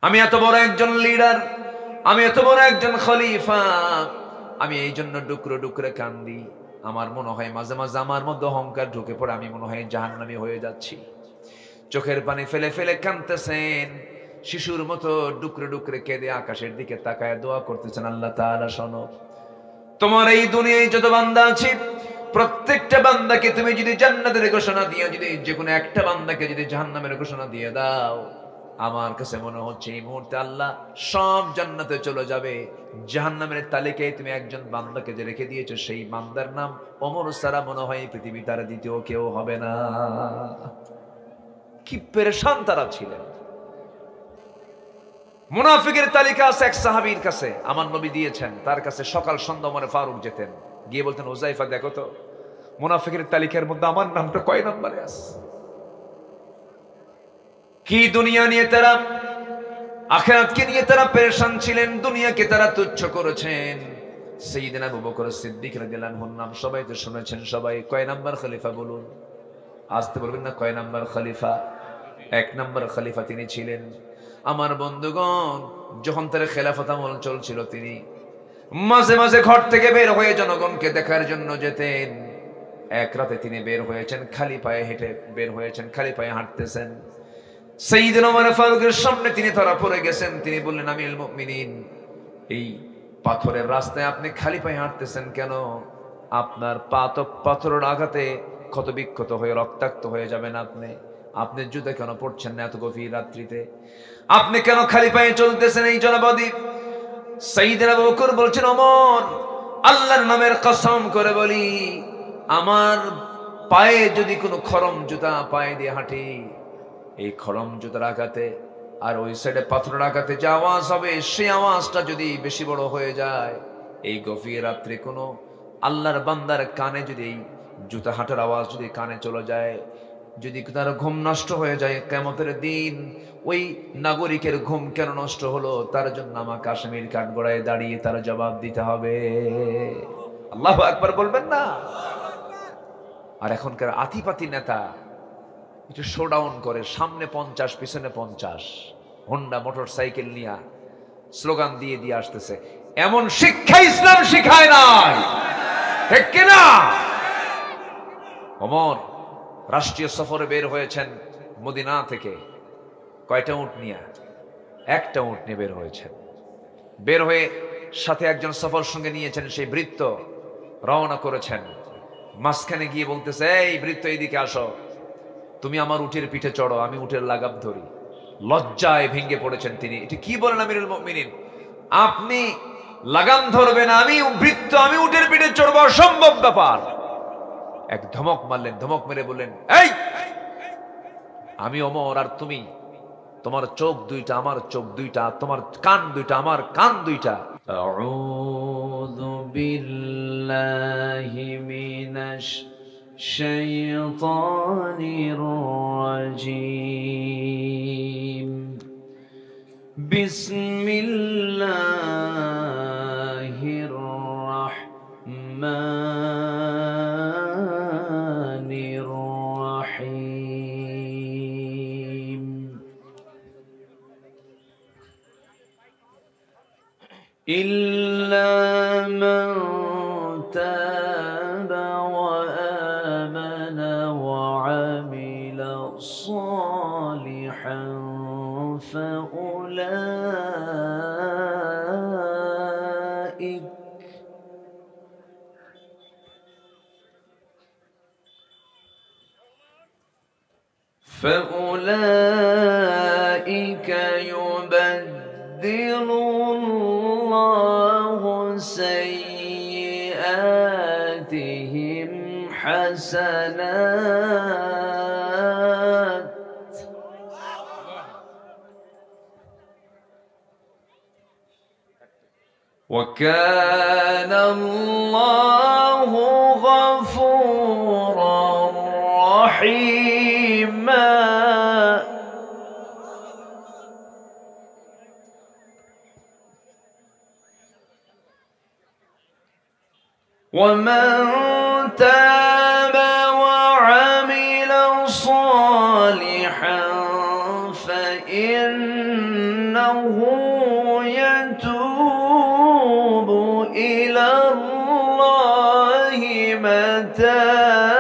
আমি এত বড় একজন লিডার, আমি এত বড় একজন খলিফা, আমি এই জন্য ডুকরে ডুকরে কান্দি। আমার মনে হয় মাঝে মাঝে আমার মধ্যে অহংকার ঢুকে পড়ে, আমি মনে হয় জাহান্নামী হয়ে যাচ্ছি। চোখের পানি ফেলে ফেলে কাঁদতেছেন, শিশুর মতো ডুকরে ডুকরে কেঁদে আকাশের দিকে তাকায় দোয়া করতেছেন, আল্লাহ তাআলা শোনো, তোমার এই দুনিয়ায় যত বান্দা আছে প্রত্যেকটা বান্দাকে তুমি যদি জান্নাতের ঘোষণা দিয়ে যদি যে কোনো একটা বান্দাকে যদি জাহান্নামের ঘোষণা দিয়ে দাও, আমার কাছে মনে হচ্ছে এই মুহূর্তে আল্লাহ সব জান্নাতে চলে যাবে। জাহান্নামের তালিকায় তুমি একজন বান্দাকে যে রেখে দিয়েছো, সেই বান্দার নাম ওমর ছাড়া মনে হয় পৃথিবী তার দ্বিতীয় কেউ হবে না। কি পেরেশান তারা ছিলেন। মুনাফিকের তালিকা আছে এক সাহাবীর কাছে, আমার নবী দিয়েছেন, তার কাছে সকাল সন্ধ্যা ওমর ফারুক যেতেন, গিয়ে বলতেন, হুযায়ফা দেখো তো মুনাফিকের তালিকার মধ্যে আমার নামটা কয় নম্বরে আছে। কি দুনিয়া নিয়ে তারা, আখিরাতকে নিয়ে তারা পেরেশান ছিলেন, দুনিয়াকে তারা তুচ্ছ করেছেন। সাইয়েদনা আবু বকর সিদ্দিক রাদিয়াল্লাহু আনহুর নাম সবাই তো শুনেছেন, সবাই কয় নাম্বার খলিফা বলুন? আসতে বলবেন না, কয় নাম্বার খলিফা? এক নাম্বার খলিফা তিনি ছিলেন। আমার বন্ধুগণ, যখন তার খেলাফত আমল চলছিল, তিনি মাঝে মাঝে ঘর থেকে বের হয়ে জনগণকে দেখার জন্য যেতেন। এক রাতে তিনি বের হয়েছেন খালি পায়ে, হেঁটে বের হয়েছেন, খালি পায়ে হাঁটতেছেন। সাইয়েদনা ওমর ফারুকের সামনে তিনি ধরা পড়ে গেছেন। তিনি বললেন, আমিরুল মুমিনিন, এই পাথরের রাস্তায় আপনি খালি পায়ে হাঁটতেছেন কেন? আপনার পা তো পাথরের আঘাতে ক্ষত বিক্ষত হয়ে রক্তাক্ত হয়ে যাবেন। আপনি জুতা কেন পড়ছেন না এত গভীর রাত্রিতে? আপনি কেন খালি পায়ে চলতেছেন এই জনপদে? সাইয়েদনা আবু বকর বলছেন, ওমর, আল্লাহর নামের কসম করে বলি, আমার পায়ে যদি কোনো খরম জুতা পায়ে দিয়ে হাঁটি, এই খরম জুতার আঘাতে আর ওই সাইডে পাথরের আঘাতে যে আওয়াজ হবে, সেই আওয়াজটা যদি বেশি বড় হয়ে যায়, এই গভীর রাত্রে কোনো আল্লাহর বান্দার কানে যদি এই জুতা হাঁটার আওয়াজ যদি কানে চলে যায়, যদি তার ঘুম নষ্ট হয়ে যায়, কিয়ামতের দিন ওই নাগরিকের ঘুম কেন নষ্ট হলো, তার জন্য আমাকে আসামির কাঠগড়ায় দাঁড়িয়ে তার জবাব দিতে হবে। আল্লাহু আকবার বলবেন না? আর এখনকার আতিপাতি নেতা একটু শোডাউন করে, সামনে 50 পিছনে 50 হোন্ডা মোটর সাইকেল নিয়ে স্লোগান দিয়ে দিয়ে আসতেছে। এমন শিক্ষা ইসলাম শিখায় নাই, ঠিক কিনা? ওমর রাষ্ট্রীয় সফরে বের হয়েছেন মদিনা থেকে, কয়টা উট নিয়ে? একটা উট নিয়ে বের হয়েছেন। বের হয়ে সাথে একজন সফর সঙ্গে নিয়েছেন, সেই ভৃত্য রওনা করেছেন। মাঝখানে গিয়ে বলতেছে, এই ভৃত্য এইদিকে আসো, তুমি আমার উটের পিঠে চড়ো, আমি উটের লাগাম ধরি। লজ্জায় ভেঙে পড়েছেন তিনি। এটা কি বলেন আমিরুল মুমিনিন? আপনি লাগাম ধরবেন, আমি ভৃত্য, আমি উটের পিঠে চড়বো? অসম্ভব ব্যাপার। এক ধমক মারলেন, ধমক মেরে বললেন, এই, আমি ওমর আর তুমি, তোমার চোখ দুইটা আমার চোখ দুইটা, তোমার কান দুইটা আমার কান দুইটা। আউযু বিল্লাহি মিনাশ শাইতানির রাজীম। বিসমিল্লাহির রাহমানির রাহিম। ইল্লা মান তাবা ওয়া আমানা ওয়া আমিলা সালিহান فأولئك يبدل الله سيئاتهم حسنات وكان الله غفورا رحيما ومن تاب وعمل صالحا فإن إنه يتوب إلى الله متابا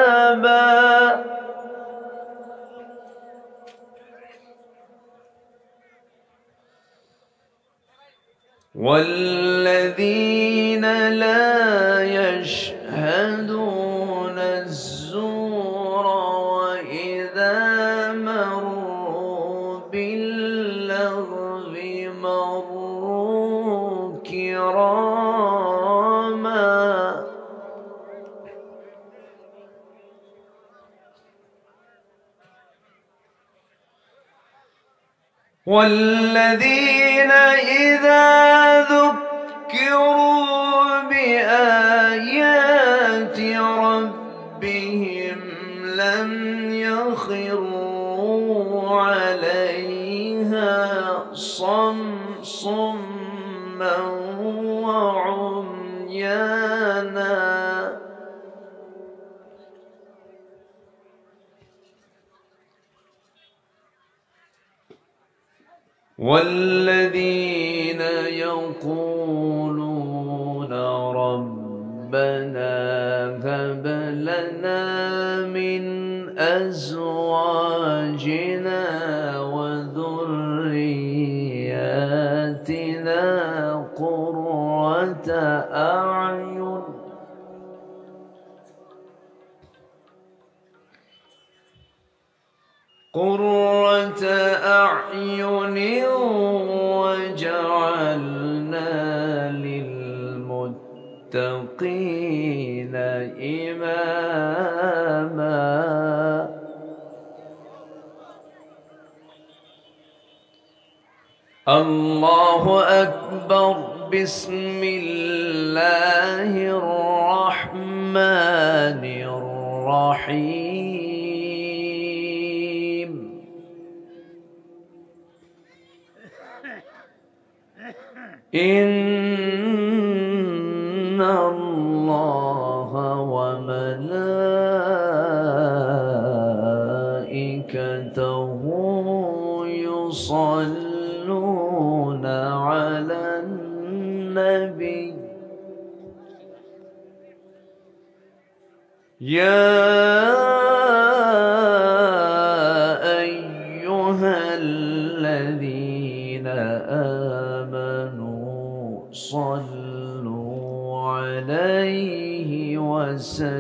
والذين لا يشهدون الزور وإذا مروا باللغو مروا كراما والذين إذا ذكروا بآيات ربهم لم يخروا عليها صما وعميانا والذين يقولون ربنا هب لنا من أزواجنا وذرياتنا قرة أعين وجعلنا للمتقين إماما الله أكبر بسم الله الرحمن الرحيم إن الله وملائكته يصلون على النبي يا أيها الذين آمنوا صلوا عليه وسلموا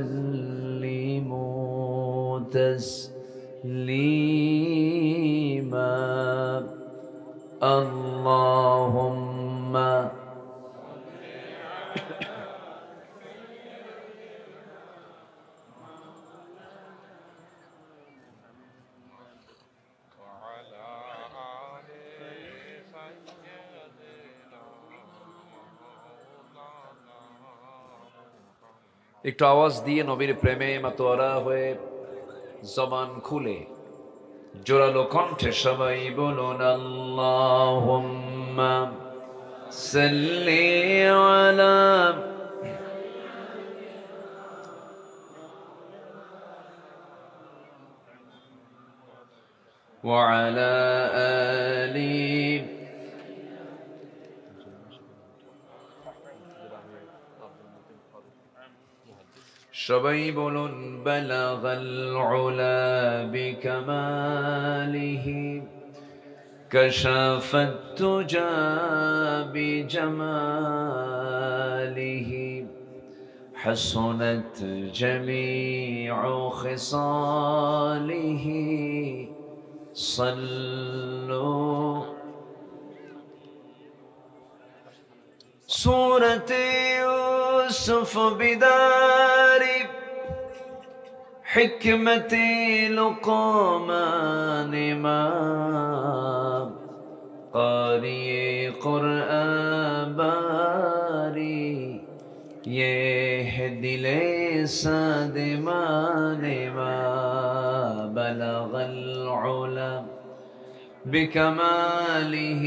تسليما اللهم একটু আওয়াজ দিয়ে নবীর প্রেমে মাতোয়ারা হয়ে জবান খুলে জোরালো কণ্ঠে সবাই বলুন আল্লাহুম্মা সাল্লি আলা ওয়া আলা আলি সবাই বলুন বালাগাল উলা বিকামালিহি কাশাফাত তুজা বিজামালিহি হাসনাত জামিউ খিসালিহি সাল্লু سورة يوسف بدار حكمة لقمان ما قارئ قرآن باري يهدي لساد ما بلغ العلا بكماله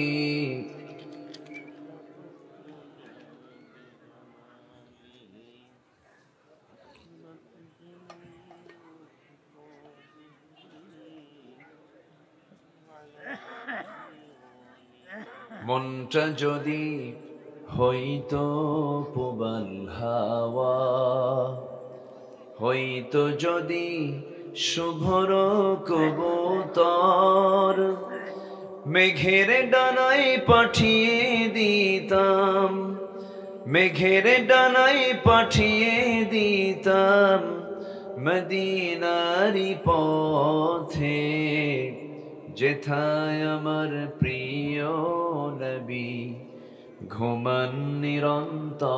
মনটা যদি হইতো প্রবল হাওয়া, হইতো যদি শুভ্র কবুতর, মেঘের ডানায় পাঠিয়ে দিতাম, মেঘের ডানায় পাঠিয়ে দিতাম মদিনারি পথে, যেথায় আমার প্রিয় নবী ঘুমান নিরন্তর,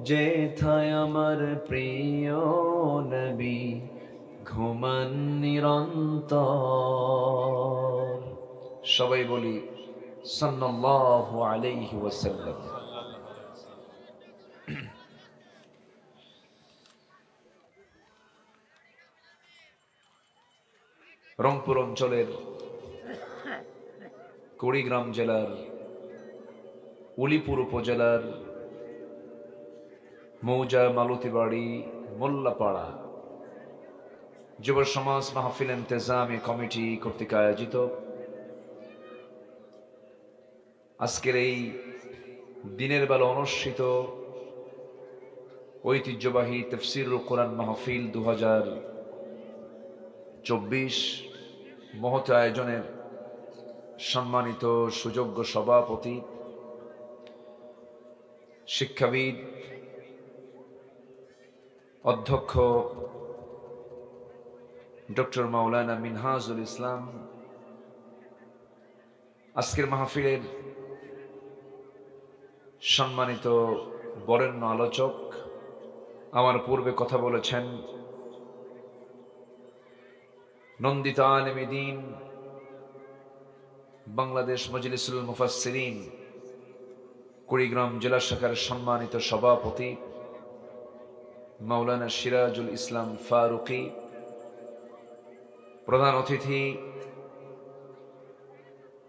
যেথায় আমার প্রিয় নবী ঘুমান নিরন্তর। সবাই বলি সাল্লাল্লাহু আলাইহি ওয়াসাল্লাম। রংপুর অঞ্চলের কুড়িগ্রাম জেলার উলিপুর উপজেলার মৌজা মালতীবাড়ি মোল্লাপাড়া যুব সমাজ মাহফিল ইন্তেজামি কমিটি কর্তৃক আয়োজিত আজকের এই দিনের বেলা অনুষ্ঠিত ঐতিহ্যবাহী তাফসীরুল কোরআন মাহফিল 2024 মহৎ আয়োজনের সম্মানিত সুযোগ্য সভাপতি, শিক্ষাবিদ, অধ্যক্ষ ডক্টর মাওলানা মিনহাজুল ইসলাম, আজকের মাহফিলের সম্মানিত বরেণ্য আলোচক, আমার পূর্বে কথা বলেছেন নন্দিত আলেমে দ্বীন বাংলাদেশ মজলিসুল মুফাসসিরিন কুড়িগ্রাম জেলা শাখার সম্মানিত সভাপতি মাওলানা সিরাজুল ইসলাম ফারুকী, প্রধান অতিথি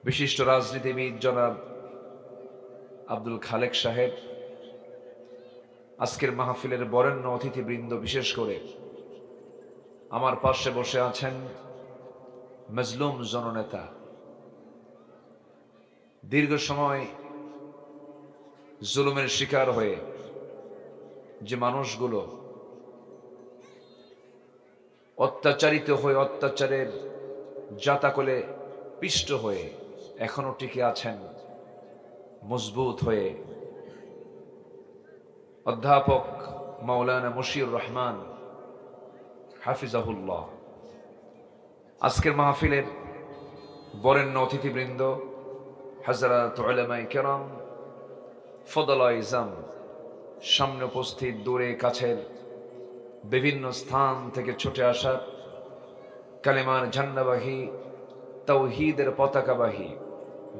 বিশিষ্ট রাজনীতিবিদ জনাব আব্দুল খালেক সাহেব, আজকের মাহফিলের বরেণ্য অতিথিবৃন্দ, বিশেষ করে আমার পাশে বসে আছেন মজলুম জননেতা, দীর্ঘ সময় জুলুমের শিকার হয়ে যে মানুষগুলো অত্যাচারিত হয়ে অত্যাচারের জাতাকলে পিষ্ট হয়ে এখনো টিকে আছেন মজবুত হয়ে, অধ্যাপক মাওলানা মশিউর রহমান হাফিজাহুল্লাহ, আজকের মাহফিলের বরেণ্য অতিথিবৃন্দ, হযরত উলামায়ে কেরাম, ফদলায়ে ইজাম, সামনে উপস্থিত, দূরে কাছের বিভিন্ন স্থান থেকে ছুটে আসা কালেমার ঝান্ডাবাহী, তাওহীদের পতাকাবাহী,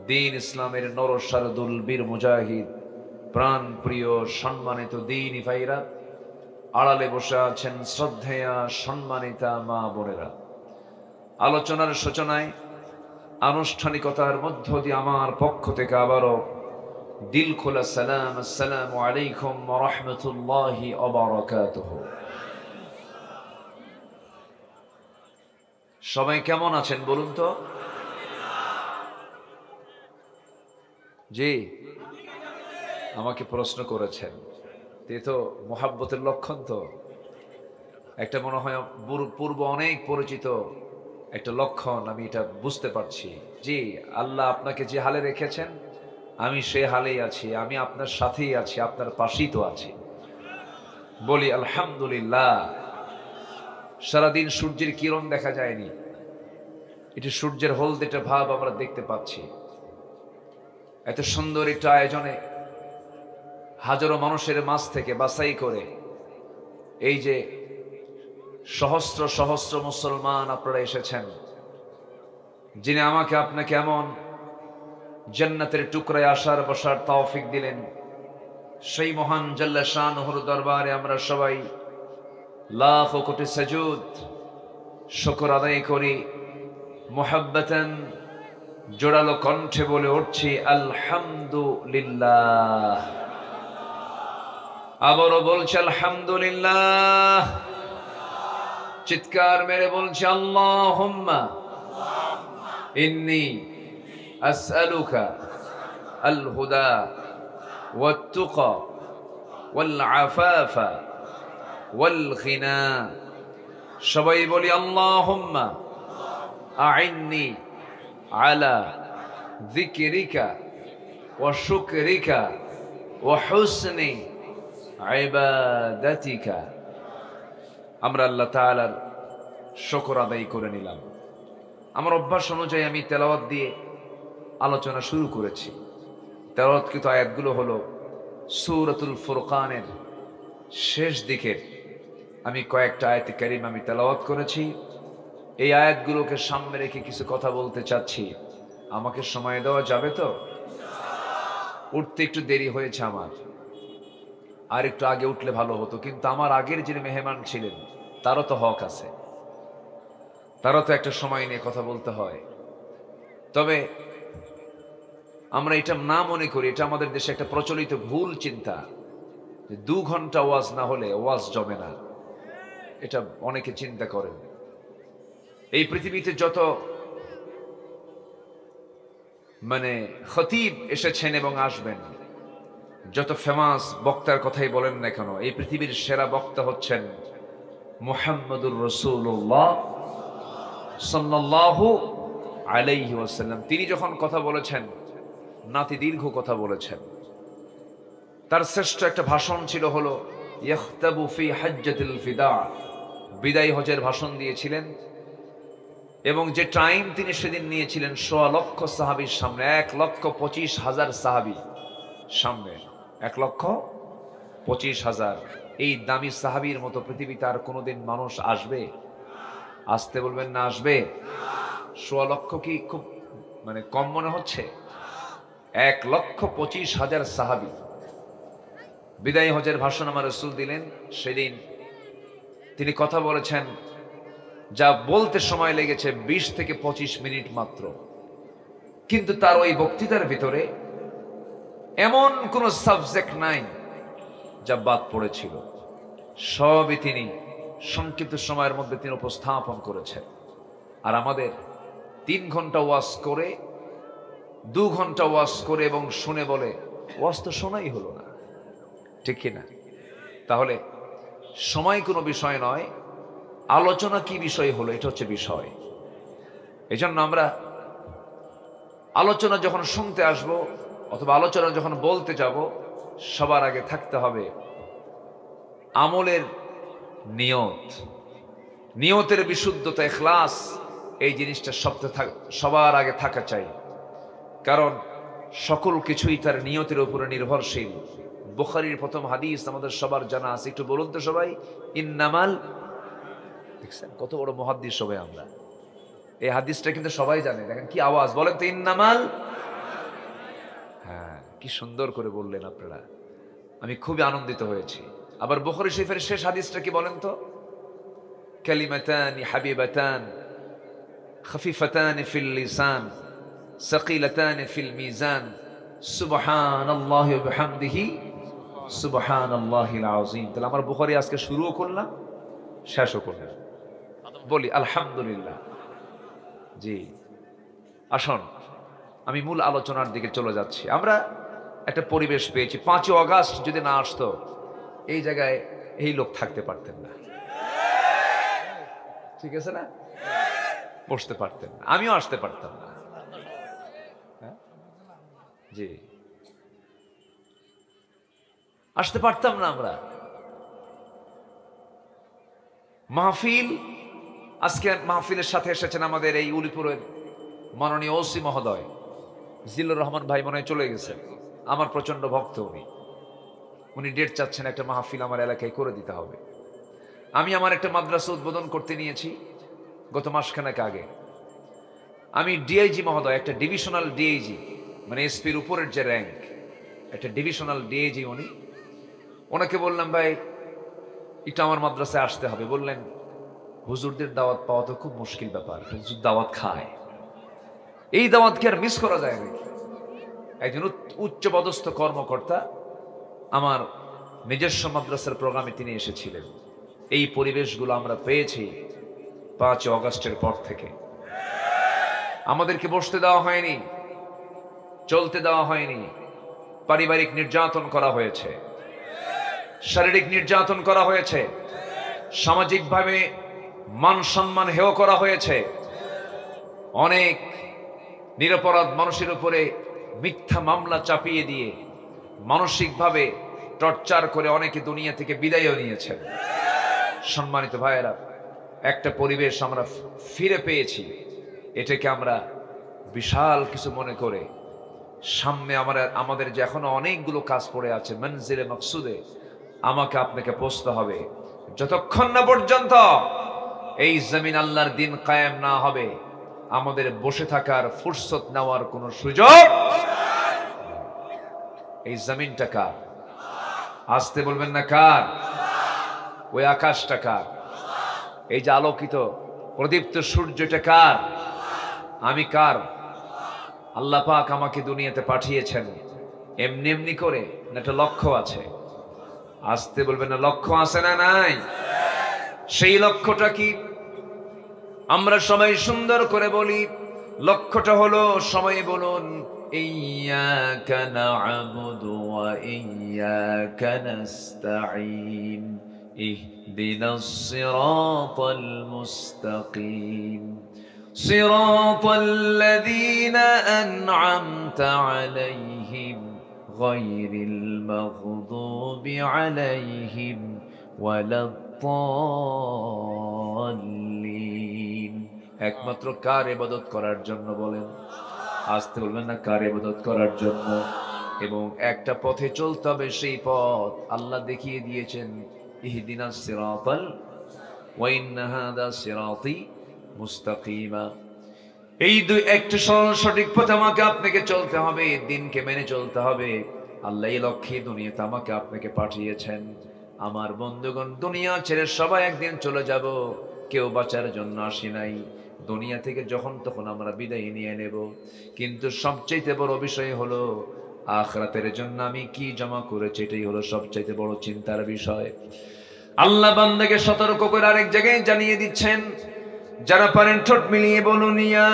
দ্বীন ইসলামের নরসারদুল বীর মুজাহিদ, প্রাণ প্রিয় সম্মানিত দ্বীনি ভাইরা, আড়ালে বসে আছেন শ্রদ্ধেয়া সম্মানিতা মা বোনেরা, আলোচনার সূচনায় আনুষ্ঠানিকতার মধ্য দিয়ে আমার পক্ষ থেকে আবারও দিল খোলা সালাম, আসসালামু আলাইকুম ওয়া রাহমাতুল্লাহি ওয়া বারাকাতুহু। সবাই কেমন আছেন বলুন তো? জি, আমাকে প্রশ্ন করেছেন, এ তো মোহাব্বতের লক্ষণ। তো একটা মনে হয় পূর্ব অনেক পরিচিত একটা লক্ষণ, আমি এটা বুঝতে পারছি। জি, আল্লাহ আপনাকে যে হালে রেখেছেন আমি সে হালেই আছি, আমি আপনার সাথেই আছি, আপনার পাশেই তো আছি। বলি আলহামদুলিল্লাহ। সারাদিন সূর্যের কিরণ দেখা যায়নি, এটি সূর্যের হলদেটে ভাব আমরা দেখতে পাচ্ছি। এত সুন্দর একটা আয়োজনে হাজারো মানুষের মাঝ থেকে বাছাই করে এই যে সহস্র সহস্র মুসলমান আপনারা এসেছেন, যিনি আমাকে আপনাকে এমন জান্নাতের টুকরায় আসার বসার তৌফিক দিলেন, সেই মহান জাল্লা শানুহুর দরবারে আমরা সবাই লাখ কোটি সাজুদ শুকর আদায় করি, মুহাব্বাতান জোড়ালো কণ্ঠে বলে উঠছি আলহামদুলিল্লাহ। আবারও বলছি আলহামদুলিল্লাহ। চিৎকার মেরে বলছি আল্লাহুম্মা ইন্নী আসআলুকা আল হুদা ওয়াত তুকা ওয়াল আফাফা ওয়াল গিনা। সবাই বলি আল্লাহুম্মা আইন্নি আলা যিকরিকা ওয়া শুকরিকা ওয়া হুসনি ইবাদাতিকা। আমরা আল্লাহ তাআলার শুকর আদায় করে নিলাম। আমার অভ্যাস অনুযায়ী আমি তেলাওয়াত দিয়ে আলোচনা শুরু করেছি। তেলাওয়াতকৃত আয়াতগুলো হলো সূরাতুল ফুরকানের শেষ দিকের আমি কয়েকটা আয়াতে কারিম আমি তেলাওয়াত করেছি। এই আয়াতগুলোকে সামনে রেখে কিছু কথা বলতে চাচ্ছি। আমাকে সময় দেওয়া যাবে তো? উঠতে একটু দেরি হয়েছে আমার, আর একটু আগে উঠলে ভালো হতো, কিন্তু আমার আগের যিনি মেহমান ছিলেন তারও তো হক আছে, তারও তো একটা সময় নিয়ে কথা বলতে হয়। তবে আমরা এটা না মনে করি, এটা আমাদের দেশে একটা প্রচলিত ভুল চিন্তা যে 2 ঘন্টা ওয়াজ না হলে ওয়াজ জমে না। এটা অনেকে চিন্তা করেন। এই পৃথিবীতে যত খতিব এসেছেন এবং আসবেন, যত ফেমাস বক্তার কথাই বলেন না কেন, এই পৃথিবীর সেরা বক্তা হচ্ছেন মুহাম্মদুর রাসূলুল্লাহ সাল্লাল্লাহু আলাইহি ওয়াসাল্লাম। তিনি যখন কথা বলেছেন, নাতি দীর্ঘ কথা বলেছেন। তার শ্রেষ্ঠ একটা ভাষণ ছিল হলো ইয়াখতাবু ফি হাজ্জাতিল ফিদা, বিদায় হজের ভাষণ দিয়েছিলেন। এবং যে টাইম তিনি সেদিন নিয়েছিলেন 1.25 লক্ষ সাহাবীর সামনে, 1,25,000 সাহাবী সামনে, 1,25,000। এই দামি সাহাবীর মতো পৃথিবীতে আর কোনোদিন মানুষ আসবে? আসতে বলবেন না আসবে? 1.25 লক্ষ কি খুব কম মনে হচ্ছে? 1,25,000 সাহাবী বিদায় হজের ভাষণ আমার রাসূল দিলেন। সেদিন তিনি কথা বলেছেন, যা বলতে সময় লেগেছে 20 থেকে 25 মিনিট মাত্র, কিন্তু তার ওই বক্তৃতার ভিতরে এমন কোন সাবজেক্ট নাই যা বাদ পড়েছিল। সবই তিনি সংক্ষিপ্ত সময়ের মধ্যে তিনি উপস্থাপন করেছেন। আর আমাদের 3 ঘন্টা ওয়াজ করে, 2 ঘন্টা ওয়াজ করে এবং শুনে বলে ওয়াজ তো শোনাই হলো না, ঠিক কিনা? তাহলে সময় কোনো বিষয় নয়, আলোচনা কি বিষয় হলো এটা হচ্ছে বিষয়। এই জন্য আমরা আলোচনা যখন শুনতে আসব অথবা আলোচনা যখন বলতে যাব, সবার আগে থাকতে হবে আমলের নিয়ত, নিয়তের বিশুদ্ধতা, ইখলাস। এই জিনিসটা সবার আগে থাকা চাই, কারণ সকল কিছুই তার নিয়তের উপরে নির্ভরশীল। বুখারীর প্রথম হাদিস আমাদের সবার জানা আছে, একটু বলুন তো সবাই। ইন্নামাল, দেখছেন কত বড় মুহাদ্দিস সবাই আমরা, এই হাদিসটা কিন্তু সবাই জানে। দেখেন কি আওয়াজ, বলেন তো ইন্নামাল। হ্যাঁ, কি সুন্দর করে বললেন আপনারা, আমি খুবই আনন্দিত হয়েছি। আবার বুখারী শরীফের শেষ হাদিসটা কি বলেন তো? কালিমাতানি হাবিবাতান খাফিফাতান ফিল লিসান সাকিলাতান ফিল মিজান সুবহানাল্লাহি ওয়া বিহামদিহি সুবহানাল্লাহিল আযীম। তাহলে আমার বুখারী আজকে শুরুও করলাম, শেষও করলাম। বলি আলহামদুলিল্লাহ। জি, আসুন আমি মূল আলোচনার দিকে চলে যাচ্ছি। আমরা একটা পরিবেশ পেয়েছি। 5 আগস্ট যদি না আসতো, এই জায়গায় এই লোক থাকতে পারতেন না, ঠিক আছে না? বসতে পারতেন না, আমিও আসতে পারতাম না। জি, আসতে পারতাম না আমরা। মাহফিল, আজকে মাহফিলের সাথে এসেছেন আমাদের এই উলিপুরের মাননীয় ওসি মহোদয় জিল্লুর রহমান ভাই, মনে হয় চলে গেছেন। আমার প্রচন্ড ভক্ত উনি ডেট চাচ্ছেন, একটা মাহফিল আমার এলাকায় করে দিতে হবে। আমি আমার একটা মাদ্রাসা উদ্বোধন করতে নিয়েছি গত মাসখানেক আগে। আমি ডিআইজি মহোদয়, একটা ডিভিশনাল ডিআইজি, এসপির উপরের যে র্যাঙ্ক, একটা ডিভিশনাল ডিআইজি উনি, ওনাকে বললাম ভাই এটা আমার মাদ্রাসায় আসতে হবে। বললেন হুজুরদের দাওয়াত পাওয়া তো খুব মুশকিল ব্যাপার, হুজুর দাওয়াত খায়, এই দাওয়াতকে আর মিস করা যায় নাকি? একজন উচ্চপদস্থ কর্মকর্তা আমার নিজস্ব মাদ্রাসার প্রোগ্রামে তিনি এসেছিলেন। এই পরিবেশগুলো আমরা পেয়েছি 5 আগস্টের পর থেকে। আমাদেরকে বসতে দেওয়া হয়নি, চলতে দেওয়া হয়নি। পারিবারিক নির্যাতন করা হয়েছে, শারীরিক নির্যাতন করা হয়েছে, সামাজিকভাবে মান সম্মান হেয় করা হয়েছে। অনেক নিরপরাধ মানুষের উপরে মিথ্যা মামলা চাপিয়ে দিয়ে মানসিকভাবে টর্চার করে অনেকে দুনিয়া থেকে বিদায়ও নিয়েছেন। সম্মানিত ভাইয়েরা, একটা পরিবেশ আমরা ফিরে পেয়েছি, এটাকে আমরা বিশাল কিছু মনে করে সামনে আমাদের যে এখনো অনেকগুলো কাজ পড়ে আছে, মনজিলে মকসুদে আমাকে আপনাকে পৌঁছতে হবে। যতক্ষণ না পর্যন্ত এই জমিন আল্লাহর দিন কায়েম না হবে, আমাদের বসে থাকার ফুরসত নেওয়ার কোনো সুযোগ। এই জমিনটা কার? আসতে বলবেন না কার? ওই আকাশটা কার? এই যে আলোকিত প্রদীপ্ত সূর্যটা কার? আমি কার? আল্লাহ পাক আমাকে দুনিয়াতে পাঠিয়েছেন এমনি এমনি করে, না একটা লক্ষ্য আছে? আসতে বলবেন না লক্ষ্য আছে না নাই? সেই লক্ষ্যটা কি? আমরা সবাই সুন্দর করে বলি, লক্ষ্যটা হলো, সবাই বলুন, ইয়্যাকা না'বুদু ওয়া ইয়্যাকা নাস্তাঈন ইহদিনাস সিরাতাল মুস্তাকিম সিরাতাল লাযীনা আন'আমতা আলাইহিম গায়রিল মাগদুবি আলাইহিম ওয়ালাদ-দাল্লিন। একমাত্র কার ইবাদত করার জন্য বলেন? আসতে বলবেন না কার ইবাদত করার জন্য। এবং একটা পথে চলতে হবে, সেই পথ আল্লাহ দেখিয়ে দিয়েছেন, ইহদিনাস সিরাতাল ওয়া ইন্না হাযা সিরাতি মুস্তাকিমা। এই একটা সঠিক পথে আমাকে আপনাকে চলতে হবে, দিনকে মেনে চলতে হবে। আল্লাহ এই লক্ষ্যে দুনিয়াতে আমাকে আপনাকে পাঠিয়েছেন। আমার বন্ধুগণ, দুনিয়া ছেড়ে সবাই একদিন চলে যাব, কেউ বাঁচার জন্য আসি নাই। দুনিয়া থেকে যখন তখন আমরা বিদায় নিয়ে নেব, কিন্তু সবচাইতে বড় বিষয় হলো আখিরাতের জন্য আমি কি জমা করেছি, এটাই হলো সবচাইতে বড় চিন্তার বিষয়। আল্লাহ বান্দাকে সতর্ক করে আরেক জায়গায় জানিয়ে দিচ্ছেন, যারা পারেন ঠোঁট মিলিয়ে বলুন, ইয়া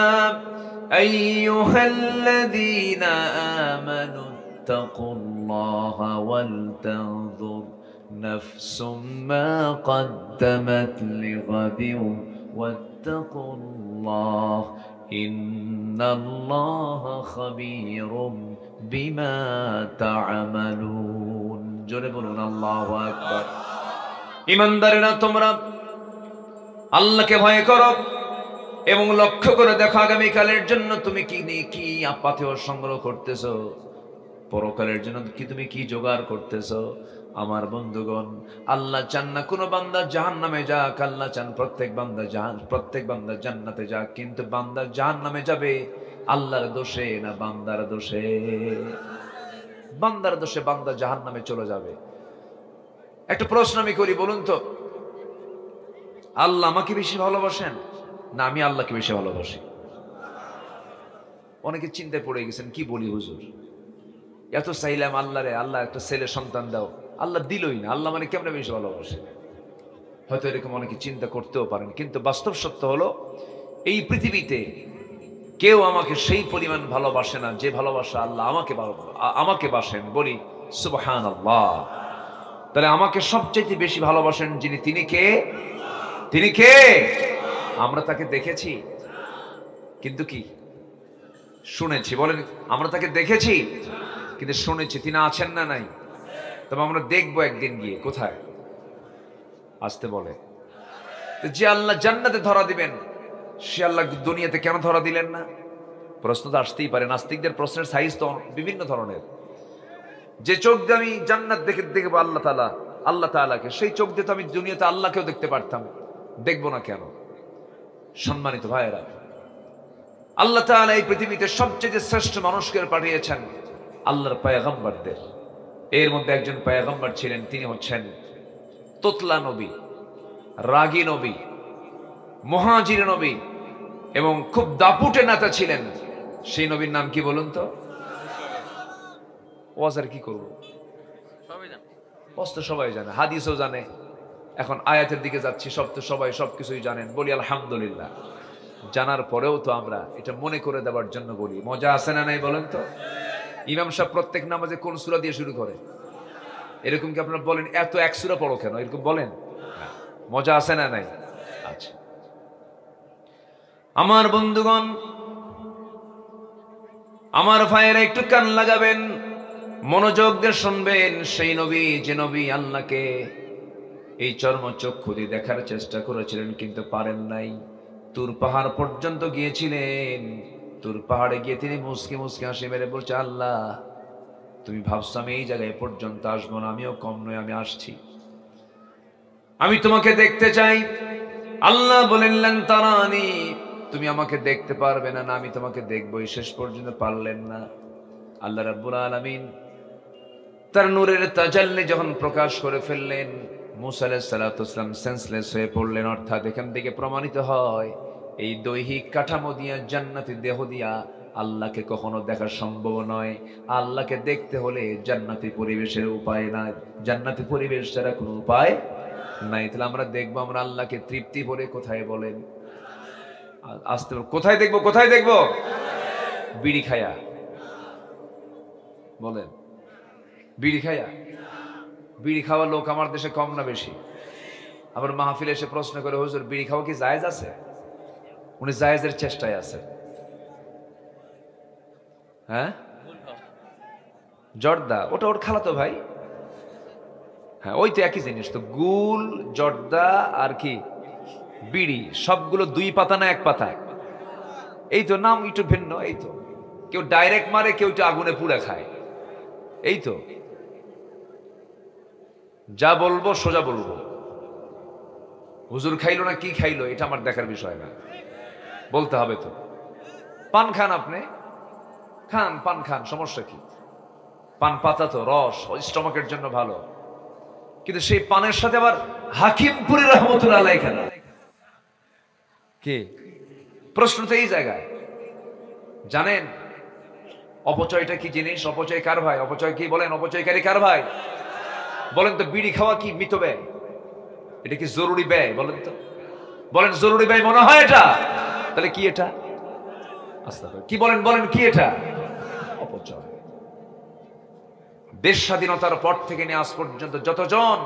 আইয়ুহাল্লাযীনা আমানু তাকুল্লাহা ওয়াল তানজুর নাফসুম মা কদ্দামাত লিগাদিন ওয়াত্তাকুল্লাহ ইন্নাল্লাহা খাবীরুম বিমা তা'মালুন। জোরে বলুন আল্লাহু আকবার। ঈমানদারেরা, তোমরা আল্লাহকে ভয় করো এবং লক্ষ্য করে দেখো আগামীকালের জন্য তুমি কি পাথেয় সংগ্রহ করতেছো, পরকালের জন্য তুমি কি জোগাড় করতেছো। আমার বন্ধুগণ, আল্লাহ চান না কোনো বান্দা জাহান্নামে যাক, আল্লাহ চান প্রত্যেক বান্দা জান্নাতে যাক। কিন্তু বান্দা জাহান্নামে যাবে আল্লাহর দোষে না বান্দার দোষে? বান্দার দোষে বান্দা জাহান্নামে চলে যাবে। একটা প্রশ্ন আমি করি, বলুন তো, আল্লাহ আমাকে বেশি ভালোবাসেন না আমি আল্লাহকে বেশি ভালোবাসি? অনেকে চিন্তায় পড়ে গেছেন, কি বলি হুজুর, এত চাইলাম আল্লাহরে, আল্লাহ একটা ছেলে সন্তান দাও, আল্লাহ দিলই না, আল্লাহ মানে কেমনে বেশি ভালোবাসে? হয়তো এরকম অনেকে চিন্তা করতেও পারেন, কিন্তু বাস্তব সত্য হলো, এই পৃথিবীতে কেউ আমাকে সেই পরিমাণ ভালোবাসে না যে ভালোবাসা আল্লাহ আমাকে বাসেন। বলি সুবহানাল্লাহ। তাহলে আমাকে সবচেয়ে বেশি ভালোবাসেন যিনি, তিনি কে? তিনি কে? আমরা তাকে দেখেছি কিন্তু কি শুনেছি? বলেন, আমরা তাকে দেখেছি কিন্তু শুনেছি তিনি আছেন না নাই? তবে আমরা দেখবো একদিন গিয়ে, কোথায়? আসতে বলে, যে আল্লাহ জান্নাতে ধরা দিবেন, সে আল্লাহ দুনিয়াতে কেন ধরা দিলেন না? প্রশ্ন তো আসতেই পারে। নাস্তিকদের প্রশ্নের সাইজ তো বিভিন্ন ধরনের। যে চোখ দিয়ে আমি জান্নাত দেখবো আল্লাহ তাআলাকে, সেই চোখ দিয়ে তো আমি দুনিয়াতে আল্লাহকেও দেখতে পারতাম, দেখবো না কেন? সম্মানিত ভাইয়েরা, আল্লাহ তাআলা এই পৃথিবীতে সবচেয়ে শ্রেষ্ঠ মানুষকে পাঠিয়েছেন আল্লাহর পয়গম্বরদের। এর মধ্যে একজন পয়গম্বর ছিলেন, তিনি হচ্ছেন তোতলা নবী, রাগী নবী, মুহাজির নবী এবং খুব দাপুটে নেতা ছিলেন। সেই নবীর নাম কি বলুন তো? ওয়াজের কি করব? সবাই জানে, হাদিসও জানে। এখন আয়াতের দিকে যাচ্ছি, সবাই সবকিছুই জানেন। বলি আলহামদুলিল্লাহ। জানার পরেও তো আমরা এটা মনে করে দেওয়ার জন্য বলি। মজা আছে না নাই বলেন তো? ইমাম সাহেব প্রত্যেক নামাজে কোন সূরা দিয়ে শুরু করে? এরকম কি আপনারা বলেন এত এক সূরা পড়ো কেন, এরকম বলেন? মজা আছে না নাই? আচ্ছা আমার বন্ধুগণ, আমার ভাইয়েরা একটু কান লাগাবেন, মনোযোগ দিয়ে শুনবেন। সেই নবী যে নবী আল্লাহকে এই চর্মচক্ষু দিয়ে দেখার চেষ্টা করেছিলেন কিন্তু পারেন নাই, তুর পাহাড় পর্যন্ত গিয়েছিলেন। তুর পাহাড়ে গিয়ে তিনি মুসকে মুসকে হাসি মেরে বলছে, আল্লাহ তুমি ভাবছো আমি এই জায়গায় পর্যন্ত আসবো না? আমিও কম নই, আমি আসছি, আমি তোমাকে দেখতে চাই। আল্লাহ বললেন তারানি, তুমি আমাকে দেখতে পারবে না, না আমি তোমাকে দেখবই। শেষ পর্যন্ত পারলেন না। আল্লাহ রাব্বুল আলামিন তার নূরের তাজাল্লি যখন প্রকাশ করে ফেললেন, মুসা আলাইহিস সালাতু ওয়াস সালাম সেন্সলেস হয়ে পড়লেন। অর্থাৎ এখান থেকে প্রমাণিত হয় এই দৈহিক কাঠামো দিয়া, জান্নাতি দেহ দিয়া আল্লাহকে কখনো দেখা সম্ভব নয়। আল্লাহকে দেখতে হলে জান্নাতি পরিবেশের উপায় নাই, জান্নাতি পরিবেশ ছাড়া কোনো উপায় নাই। তাহলে আমরা দেখবো আমরা আল্লাহকে তৃপ্তি ভরে কোথায় বলেন? আসতে কোথায় দেখবো? কোথায় দেখবো? বিড়ি খায়া বলেন, বিড়ি খায়া? বিড়ি খাওয়া লোক আমার দেশে কম না বেশি? আবার মাহফিলে এসে প্রশ্ন করে, হুজুর বিড়ি খাওয়া কি জায়েজ আছে? উনি জায়েজের চেষ্টায় আছে। হ্যাঁ, জর্দা ওটা ওর খালাতো ভাই। হ্যাঁ ওই তো একই জিনিস তো, গুল জর্দা আর কি বিড়ি, সবগুলো দুই পাতা না এক পাতা? এই তো নাম একটু ভিন্ন। এই তো কেউ ডাইরেক্ট মারে, কেউ একটু আগুনে পুড়ে খায়। এই তো যা বলবো সোজা বলবো। হুজুর খাইলো না কি খাইলো এটা আমার দেখার বিষয় না, বলতে হবে তো। পান খান, আপনি খান, পান খান, সমস্যা কি? পান পাতা তো রস স্টমাকের জন্য ভালো, কিন্তু সেই পানের সাথে আবার হাকিমপুরি রহমতুল্লাহ আলাইহি খান কি? প্রশ্ন তো এই জায়গায়। জানেন অপচয়টা কি জিনিস? অপচয় কার ভাই? অপচয় কি বলেন? অপচয়কারী কার ভাই বলেন তো? বিড়ি খাওয়া কি মিত ব্যয়? এটা কি জরুরি ব্যয় বলেন তো? বলেন জরুরি ব্যয় মনে হয় এটা? তাহলে কি এটা? কি বলেন? বলেন কি এটা? অপচয়। দেশ স্বাধীনতার পর থেকে নিয়ে আজ পর্যন্ত যতজন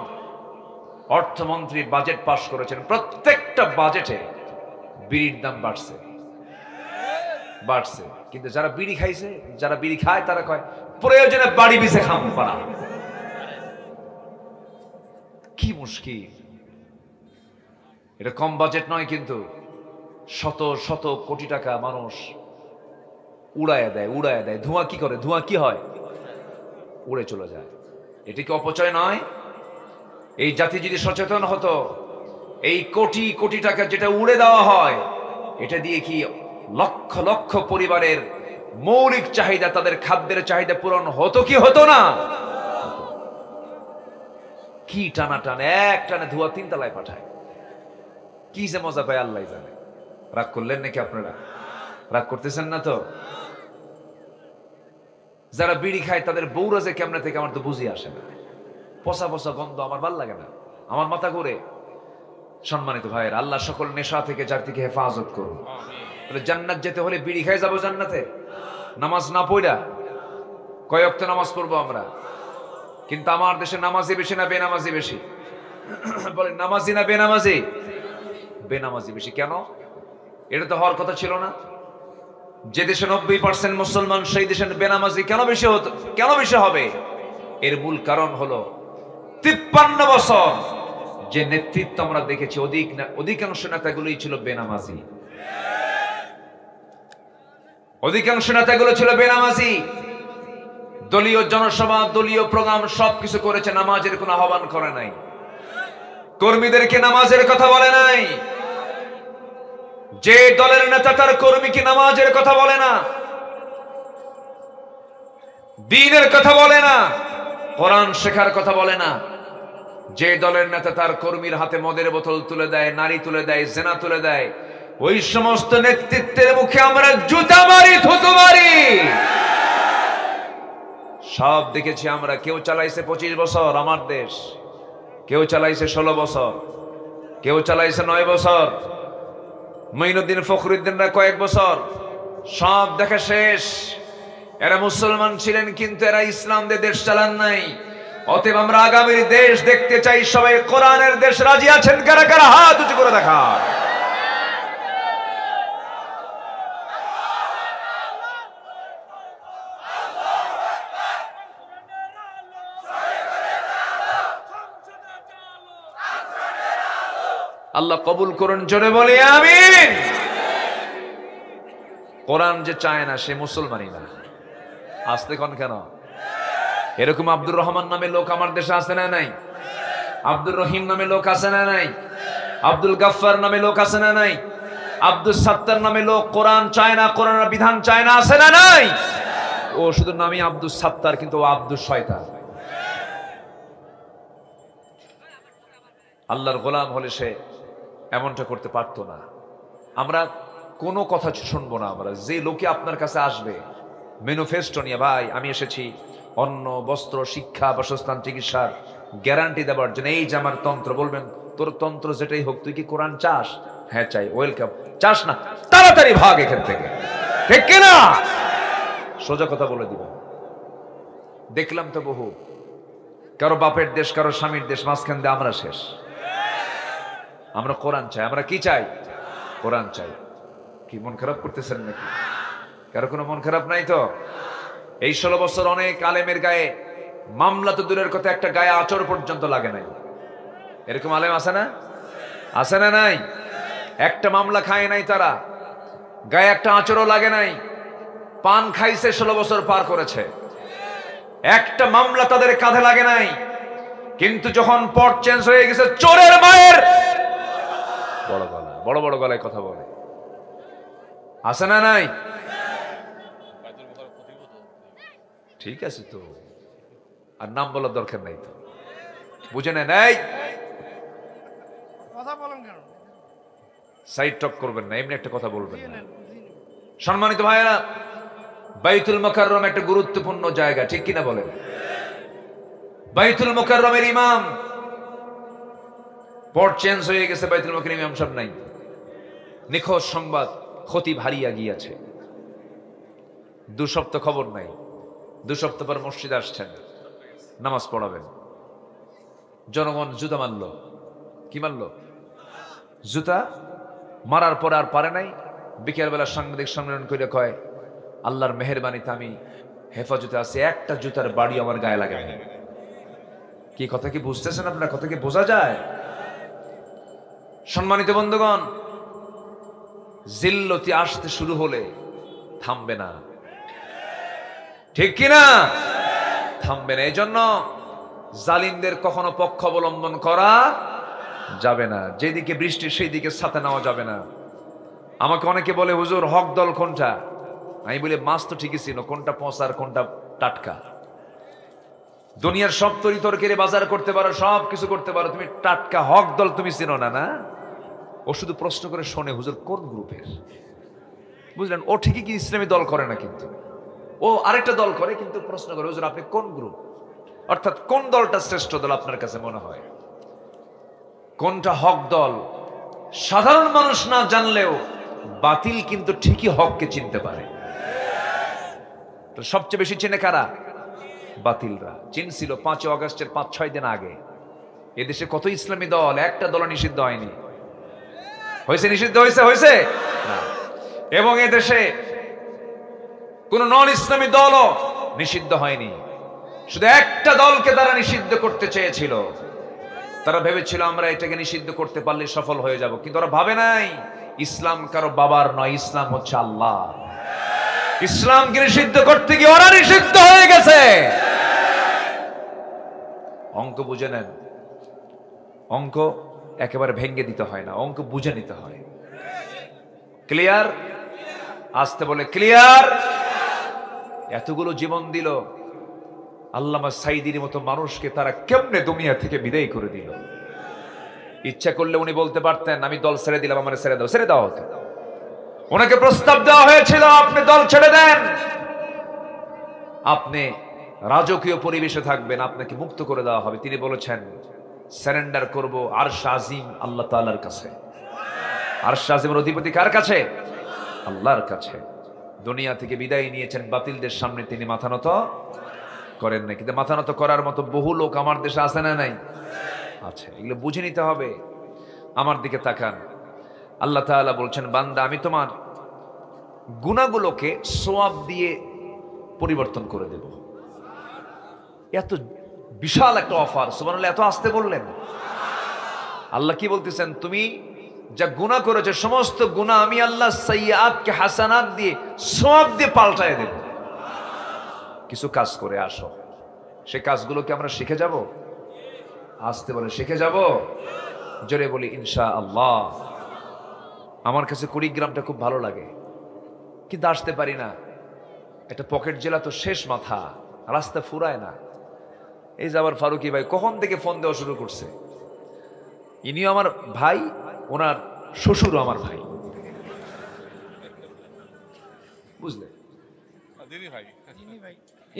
অর্থমন্ত্রী বাজেট পাশ করেছেন, প্রত্যেকটা বাজেটে বিড়ির দাম বাড়ছে, বাড়ছে। কিন্তু যারা বিড়ি খাইছে, যারা বিড়ি খায়, তারা কয় প্রয়োজনে বাড়ি বিছে খাম পারা। কি মুশকিল! এটা কম বাজেট নয়, কিন্তু শত শত কোটি টাকা মানুষ উড়ায় দেয়, উড়ায় দেয়। ধোঁয়া কি করে? ধোঁয়া কি হয়? উড়ে চলে যায়। এটা কি অপচয় নয়? এই জাতি যদি সচেতন হতো, এই কোটি কোটি টাকা যেটা উড়ে দেওয়া হয়, এটা দিয়ে কি লক্ষ লক্ষ পরিবারের মৌলিক চাহিদা, তাদের খাদ্যের চাহিদা পূরণ হতো কি হতো না? কি টানা টান, এক টানে ধোঁয়া 3 তলায় পাঠায়। কি যে মজা পায় আল্লাহ জানে। রাগ করলেন নাকি আপনারা? রাগ করতেছেন না তো? যারা বিড়ি খায় তাদের বউরা যে কেমনে থেকে আমার তো বুঝি আসে না। পচা পচা গন্ধ, আমার ভাল লাগে না, আমার মাথা ঘুরে। সম্মানিত ভাইয়ের, আল্লাহ সকল নেশা থেকে জাতিকে হেফাজত করুন। জান্নাত যেতে হলে বিড়ি খাই যাবো জান্নাতে? নামাজ না পড়া? কয় ওয়াক্ত নামাজ পড়বো আমরা? কিন্তু আমার দেশে নামাজি বেশি না বেনামাজি বেশি? বলেন নামাজি না বেনামাজি? বেনামাজি বেশি। কেন? এটা তো হওয়ার কথা ছিল না। যে দেশে 90% মুসলমান, সেই দেশে বেনামাজি কেন বেশি হতো? কেন বেশি হবে? এর মূল কারণ হলো 53 বছর যে নেতৃত্ব আমরা দেখেছি, অধিকাংশ নেতাগুলোই ছিল বেনামাজি। অধিকাংশ নেতাগুলো ছিল বেনামাজি। দলীয় জনসভা, দলীয় প্রোগ্রাম সবকিছু করেছে, নামাজের কোনো আহ্বান করে নাই, কর্মীদেরকে নামাজের কথা বলে নাই। যে দলের নেতা তার কর্মীকে নামাজের কথা বলে না, দ্বীনের কথা বলে না, কোরআন শেখার কথা বলে না। যে দলের নেতা তার কর্মীর হাতে মদের বোতল তুলে দেয়, নারী তুলে দেয়, জেনা তুলে দেয়, ওই সমস্ত নেতৃত্বের মুখে আমরা জুতা মারি, থুতু মারি। সব দেখেছি আমরা। কেউ চালাইছে 25 বছর আমার দেশ, কেউ চালাইছে 16 বছর, কেউ চালাইছে 9 বছর। মঈনুদ্দিন ফখরুদ্দিনরা কয়েক বছর সব দেখা শেষ। এরা মুসলমান ছিলেন কিন্তু এরা ইসলাম দিয়ে দেশ চালান নাই। অতএব আমরা আগামীর দেশ দেখতে চাই, সবাই কোরআনের দেশ রাজি আছেন? কারা কারা হাত উঁচু করে দেখা। আল্লাহ কবুল করুন, জোরে বলি আমিন। কোরআন যে চায় না সে মুসলমানই না। আসতে কোন কেন? এরকম আব্দুর রহমান নামে লোক আমার দেশে আছে না নাই? আব্দুর রহিম নামে লোক আছে না নাই? আব্দুল গাফফার নামে লোক আছে না নাই? আব্দুল সাত্তার নামে লোক কোরআন চায় না, কোরআনের বিধান চায় না, আছে না নাই? ও শুধু নামই আব্দুল সাত্তার, কিন্তু ও আব্দুল শয়তান। আল্লাহর গোলাম হলে সে এমনটা করতে পারতো না। আমরা কোনো কথা শুনবো না। আমরা যে লোকে আপনার কাছে আসবে ম্যানিফেস্টো নিয়ে, ভাই আমি এসেছি অন্ন, বস্ত্র, শিক্ষা, বাসস্থান, চিকিৎসার গ্যারান্টি দেওয়ার জন্য, এই যে আমার তন্ত্র, বলবেন তোর তন্ত্র যেটাই হোক, তুই কি কোরআন চাস? হ্যাঁ চাই। ওয়েলকাম। চাস না, তাড়াতাড়ি ভাগ এখান থেকে, ঠিক কিনা? সোজা কথা বলে দিব। দেখলাম তো বহু, কারো বাপের দেশ, কারো স্বামীর দেশ, মাঝখান দিয়ে আমরা শেষ। আমরা কোরআন চাই। আমরা কি চাই? কোরআন চাই। কি মন খারাপ করতেছেন নাকি? কারো কোনো মন খারাপ নাই তো? এই 16 বছর অনেক আলেমের গায়ে মামলা তো দূরের কথা, একটা গায়ে আচর পর্যন্ত লাগে নাই। এরকম আলেম আছে না? আছে না নাই? একটা মামলা খায় নাই তারা, গায়ে একটা আচরও লাগে নাই। পান খাইছে, 16 বছর পার করেছে, একটা মামলা তাদের কাঁধে লাগে নাই। কিন্তু যখন পট চেঞ্জ হয়ে গেছে, চোরের মায়ের বড় বড় গলায় কথা বলে। আছে না নাই? ঠিক আছে তো, আর নাম বলার দরকার নাই তো, বুঝে নেন। এই কথা বলেন কেন? সাইড টক করবেন না, এমনি একটা কথা বলবেন না। সম্মানিত ভাইয়েরা, বাইতুল মুকাররম একটা গুরুত্বপূর্ণ জায়গা, ঠিক কিনা বলেন? বাইতুল মুকাররমের ইমাম, পট চেঞ্জ হয়ে গেছে, বাইতুল মুকাররমের ইমাম সব নাই। নিখোঁজ সংবাদ, খতিব হারিয়ে গিয়েছে। 2 সপ্তাহ খবর নাই। 2 সপ্তাহ পর মসজিদে আসছেন, নামাজ পড়াবেন। জনগণ জুতা মারল। কি মারল? জুতা মারার পর আর পারে নাই। বিকেলবেলা সাংবাদিক সম্মেলন করে কয়, আল্লাহর মেহেরবানিতে আমি হেফাজতে আছি, একটা জুতার বাড়ি আমার গায়ে লাগে না। কি কথা কি বুঝতেছেন আপনার? কথা কি বোঝা যায়? সম্মানিত বন্ধুগণ, জিল্লতি আসতে শুরু হলে থামবে না, ঠিক কিনা? থামবে না। এই জন্য জালিমদের কখনো পক্ষ অবলম্বন করা যাবে না। যেদিকে বৃষ্টি সেই দিকে ছাতা নেওয়া যাবে না। আমাকে অনেকে বলে, হুজুর হক দল কোনটা? আমি বলি, মাছ তো ঠিকই ছিল, কোনটা পচার কোনটা টাটকা। দুনিয়ার সব তরি তরকারি বাজার করতে পারো, সব কিছু করতে পারো, তুমি টাটকা হক দল তুমি চিনো না। না, ও শুধু প্রশ্ন করে শোনে, হুজুর কোন গ্রুপের? বুঝলেন? ও ঠিকই কি ইসলামী দল করে না, কিন্তু ও আরেকটা দল করে, কিন্তু প্রশ্ন করে, হুজুর আপনি কোন গ্রুপ? অর্থাৎ কোন দলটা শ্রেষ্ঠ দল আপনার কাছে মনে হয়? কোনটা হক দল? সাধারণ মানুষ না জানলেও বাতিল কিন্তু ঠিকই হককে চিনতে পারে। তো সবচেয়ে বেশি চিনে কারা? বাতিলরা। চিনছিল 5 আগস্টের 5-6 দিন আগে। এদেশে কত ইসলামী দল, একটা দল নিষিদ্ধ হয়নি। হয়েছে? নিষিদ্ধ হয়েছে না। এবং এদেশে কোন নন ইসলামী দলও নিষিদ্ধ হয়নি। শুধু একটা দলকে তারা নিষিদ্ধ করতে চেয়েছিল। তারা ভেবেছিল আমরা এটাকে নিষিদ্ধ করতে পারলে সফল হয়ে যাব, কিন্তু ওরা ভাবে নাই ইসলাম কারো বাবার নয়, ইসলাম হচ্ছে আল্লাহ। ইসলামকে নিষিদ্ধ করতে গিয়ে ওরা নিষিদ্ধ হয়ে গেছে। অঙ্ক বুঝে নেন। অঙ্ক একেবারে ভেঙ্গে দিতে হয় না, অঙ্ক বুঝে নিতে হয়। ক্লিয়ার? আসতে বলে ক্লিয়ার। এতগুলো জীবন দিল, আল্লামা সাইদির মতো মানুষকে তারা কেমনে দুনিয়া থেকে বিদায় করে দিল। ইচ্ছা করলে উনি বলতে পারতেন, আমি দল ছেড়ে দিলাম, আমার ছেড়ে দাও, ছেড়ে দেওয়া হতো। ওনাকে প্রস্তাব দেওয়া হয়েছিল, আপনি দল ছেড়ে দেন, আপনি রাজকীয় পরিবেশে থাকবেন, আপনাকে মুক্ত করে দেওয়া হবে। তিনি বলেছেন, সারেন্ডার করব আরশ আজিম আল্লাহ তাআলার কাছে। আরশ আজিমের অধিপতি কার কাছে? আল্লাহর কাছে। দুনিয়া থেকে বিদায় নিয়েছেন, বাতিলদের সামনে তিনি মাথা নত করেন না। কিন্তু মাথা নত করার মতো বহু লোক আমার দেশে আছে না নাই? আছে। এগুলো বুঝে নিতে হবে। আমার দিকে তাকান। আল্লাহ তাআলা বলছেন, বান্দা আমি তোমার গুনাহগুলোকে সওয়াব দিয়ে পরিবর্তন করে দেব। এত বিশাল একটা অফার, সুবহানাল্লাহ। এত আসতে বললেন। আল্লাহ কি বলতেছেন? তুমি যা গুনাহ করেছো সমস্ত গুনাহ আমি আল্লাহ সাইয়্যাতকে হাসানাত দিয়ে সওয়াব দিয়ে পাল্টায় দেব। কিছু কাজ করে আসো, সেই কাজগুলোকে আমরা শিখে যাব। আসতে বলে শিখে যাব। জোরে বলি ইনশাআল্লাহ। আমার কাছে কুড়িগ্রামটা খুব ভালো লাগে, কিন্তু আসতে পারি না। একটা পকেট জেলা তো শেষ মাথা, রাস্তা ফুরায় না। এই যে আবার ফারুকি ভাই কখন থেকে ফোন দেওয়া শুরু করছে। ইনিও আমার ভাই, ওনার শ্বশুরও আমার ভাই, বুঝলে?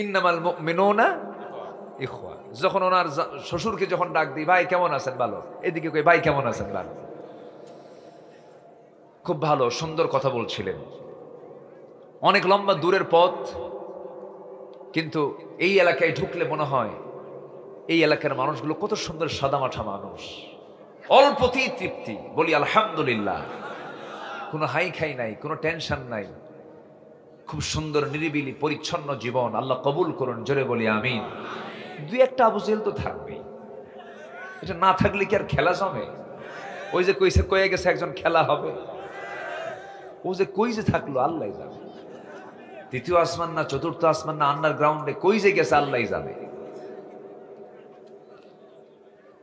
ইন্নামাল মুমিনুনা ইখওয়া। যখন ওনার শ্বশুরকে যখন ডাক দিই, ভাই কেমন আছেন? ভালো। এদিকে কই, ভাই কেমন আছেন? ভালো। খুব ভালো, সুন্দর কথা বলছিলেন। অনেক লম্বা দূরের পথ, কিন্তু এই এলাকায় ঢুকলে মনে হয় এই এলাকার মানুষগুলো কত সুন্দর সাদামাঠা মানুষ, অল্পতেই তৃপ্তি। বলি আলহামদুলিল্লাহ। কোনো হাই খাই নাই, কোনো টেনশন নাই, খুব সুন্দর নিরিবিলি পরিচ্ছন্ন জীবন। আল্লাহ কবুল করুন। জোরে বলি আমিন। দুই একটা আবু জেহেল তো থাকবেই, এটা না থাকলে কি আর খেলা জমে? ওই যে কইছে, কয়ে গেছে একজন খেলা হবে, ও যে কই যে থাকলো আল্লাহ জানে। তৃতীয় আসমান না চতুর্থ আসমান না আন্ডারগ্রাউন্ডে কই যে গেছে আল্লাহ জানে।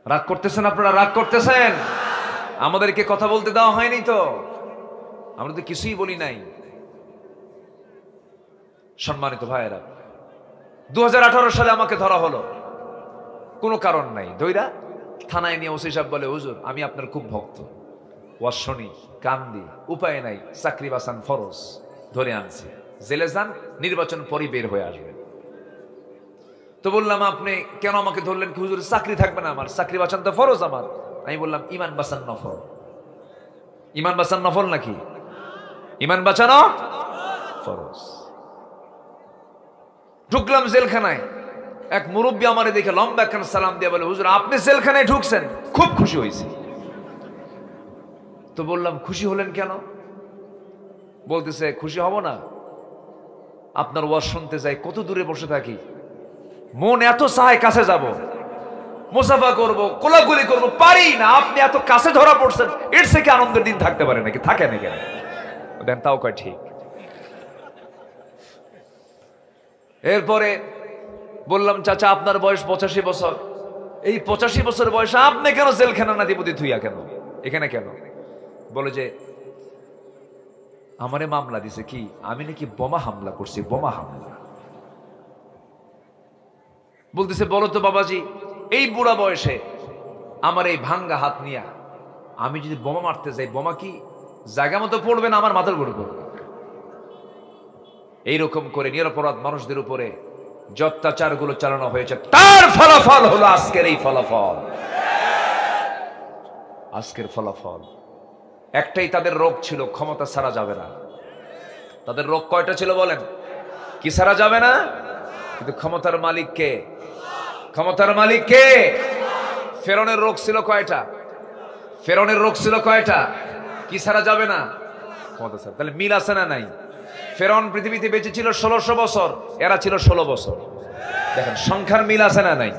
রাগ করতেছেন আপনারা? রাগ করতেছেন? আমাদেরকে কথা বলতে দেওয়া হয়নি তো, আমরা তো কিছুই বলি নাই। সম্মানিত ভাইয়েরা, 2018 সালে আমাকে ধরা হলো, কোনো কারণ নাই। ধইরা থানায় নিয়ে ওসি সাহেব বলে, হুজুর আমি আপনার খুব ভক্ত, ওয়াজ শুনি, কান্দি, উপায় নাই, চাকরি বাঁচান ফরজ, ধরে আনছি। জেলে যান, নির্বাচন পরই বের হয়ে আসবেন। তো বললাম, আপনি কেন আমাকে ধরলেন? কি হুজুর চাকরি থাকবে না আমার? চাকরি বাঁচান তো ফরজ আমার। আমি বললাম, ইমান বাঁচান নফল। ইমান বাঁচান নফল নাকি? ইমান বাঁচানো ফরজ। ঢুকলাম জেলখানায়। এক মুরব্বী আমারে দেখে লম্বা একখান সালাম দিয়ে বলে, হুজুর আপনি জেলখানায় ঢুকছেন, খুব খুশি হয়েছি। তো বললাম, খুশি হলেন কেন? বলতেছে, খুশি হব না, আপনার ওয়াজ শুনতে যাই, কত দূরে বসে থাকি, মন এত চায় কাছে যাব, মুসাফা করব, কোলাকুলি করব, পারি না। আপনি এত কাছে ধরা পড়ছেন, এর থেকে আনন্দের দিন থাকতে পারে নাকি? থাকে না কেন? দেন তাও কয় ঠিক। এরপরে বললাম, চাচা আপনার বয়স 85 বছর, এই 85 বছর বয়সে আপনি কেন জেলখানা নাতিপতি থুইয়া কেন এখানে কেন? বলে যে আমারে মামলা দিছে, কি আমি নাকি বোমা হামলা করছি, বোমা হামলা। বলতেছে, বলো তো বাবাজি, এই বুড়া বয়সে আমার এই ভাঙ্গা হাত নিয়া আমি যদি বোমা মারতে যাই, বোমা কি জায়গা মতো পড়বে না আমার মাথার উপরে পড়বে? এইরকম করে নিরপরাধ মানুষদের উপরে যে অত্যাচারগুলো চালানো হয়েছে, তার ফলাফল হলো আজকের এই ফলাফল। আজকের ফলাফল একটাই, তাদের রোগ ছিল ক্ষমতা ছাড়া যাবে না। তাদের রোগ কয়টা ছিল বলেন? কি ছাড়া যাবে না? কিন্তু ক্ষমতার মালিক কে? ক্ষমতার মালিক কে? ফেরনের রোগ ছিল কয়টা? ফেরনের রোগ ছিল কয়টা? কি ছাড়া যাবে না? ক্ষমতা ছাড়া। তাহলে মিল আছে না নাই? ফেরন পৃথিবীতে বেঁচে ছিল 1600 বছর, এরা ছিল 16 বছর। দেখেন সংখ্যার মিল আছে না নাই?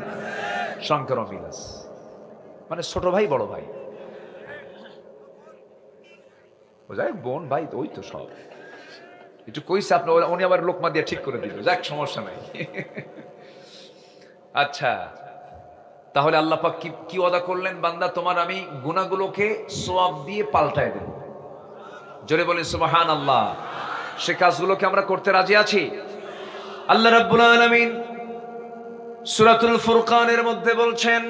সংখ্যারও মিল আছে। মানে ছোট ভাই বড় ভাই, যাই বোন ভাই, ওই তো সব। একটু কইছে আপনি, উনি আবার লোকমা দিয়ে ঠিক করে দিল, যাক সমস্যা নাই। আচ্ছা, তাহলে আল্লাহ পাক কি ওয়াদা করলেন? বান্দা তোমার আমি গুনাহগুলোকে সওয়াব দিয়ে পাল্টায় দেব। জোরে বলেন সুবহানাল্লাহ। সে কাজগুলোকে আমরা করতে রাজি আছি। আল্লাহ রাব্বুল আলামিন সূরাতুল ফুরকানের মধ্যে বলছেন,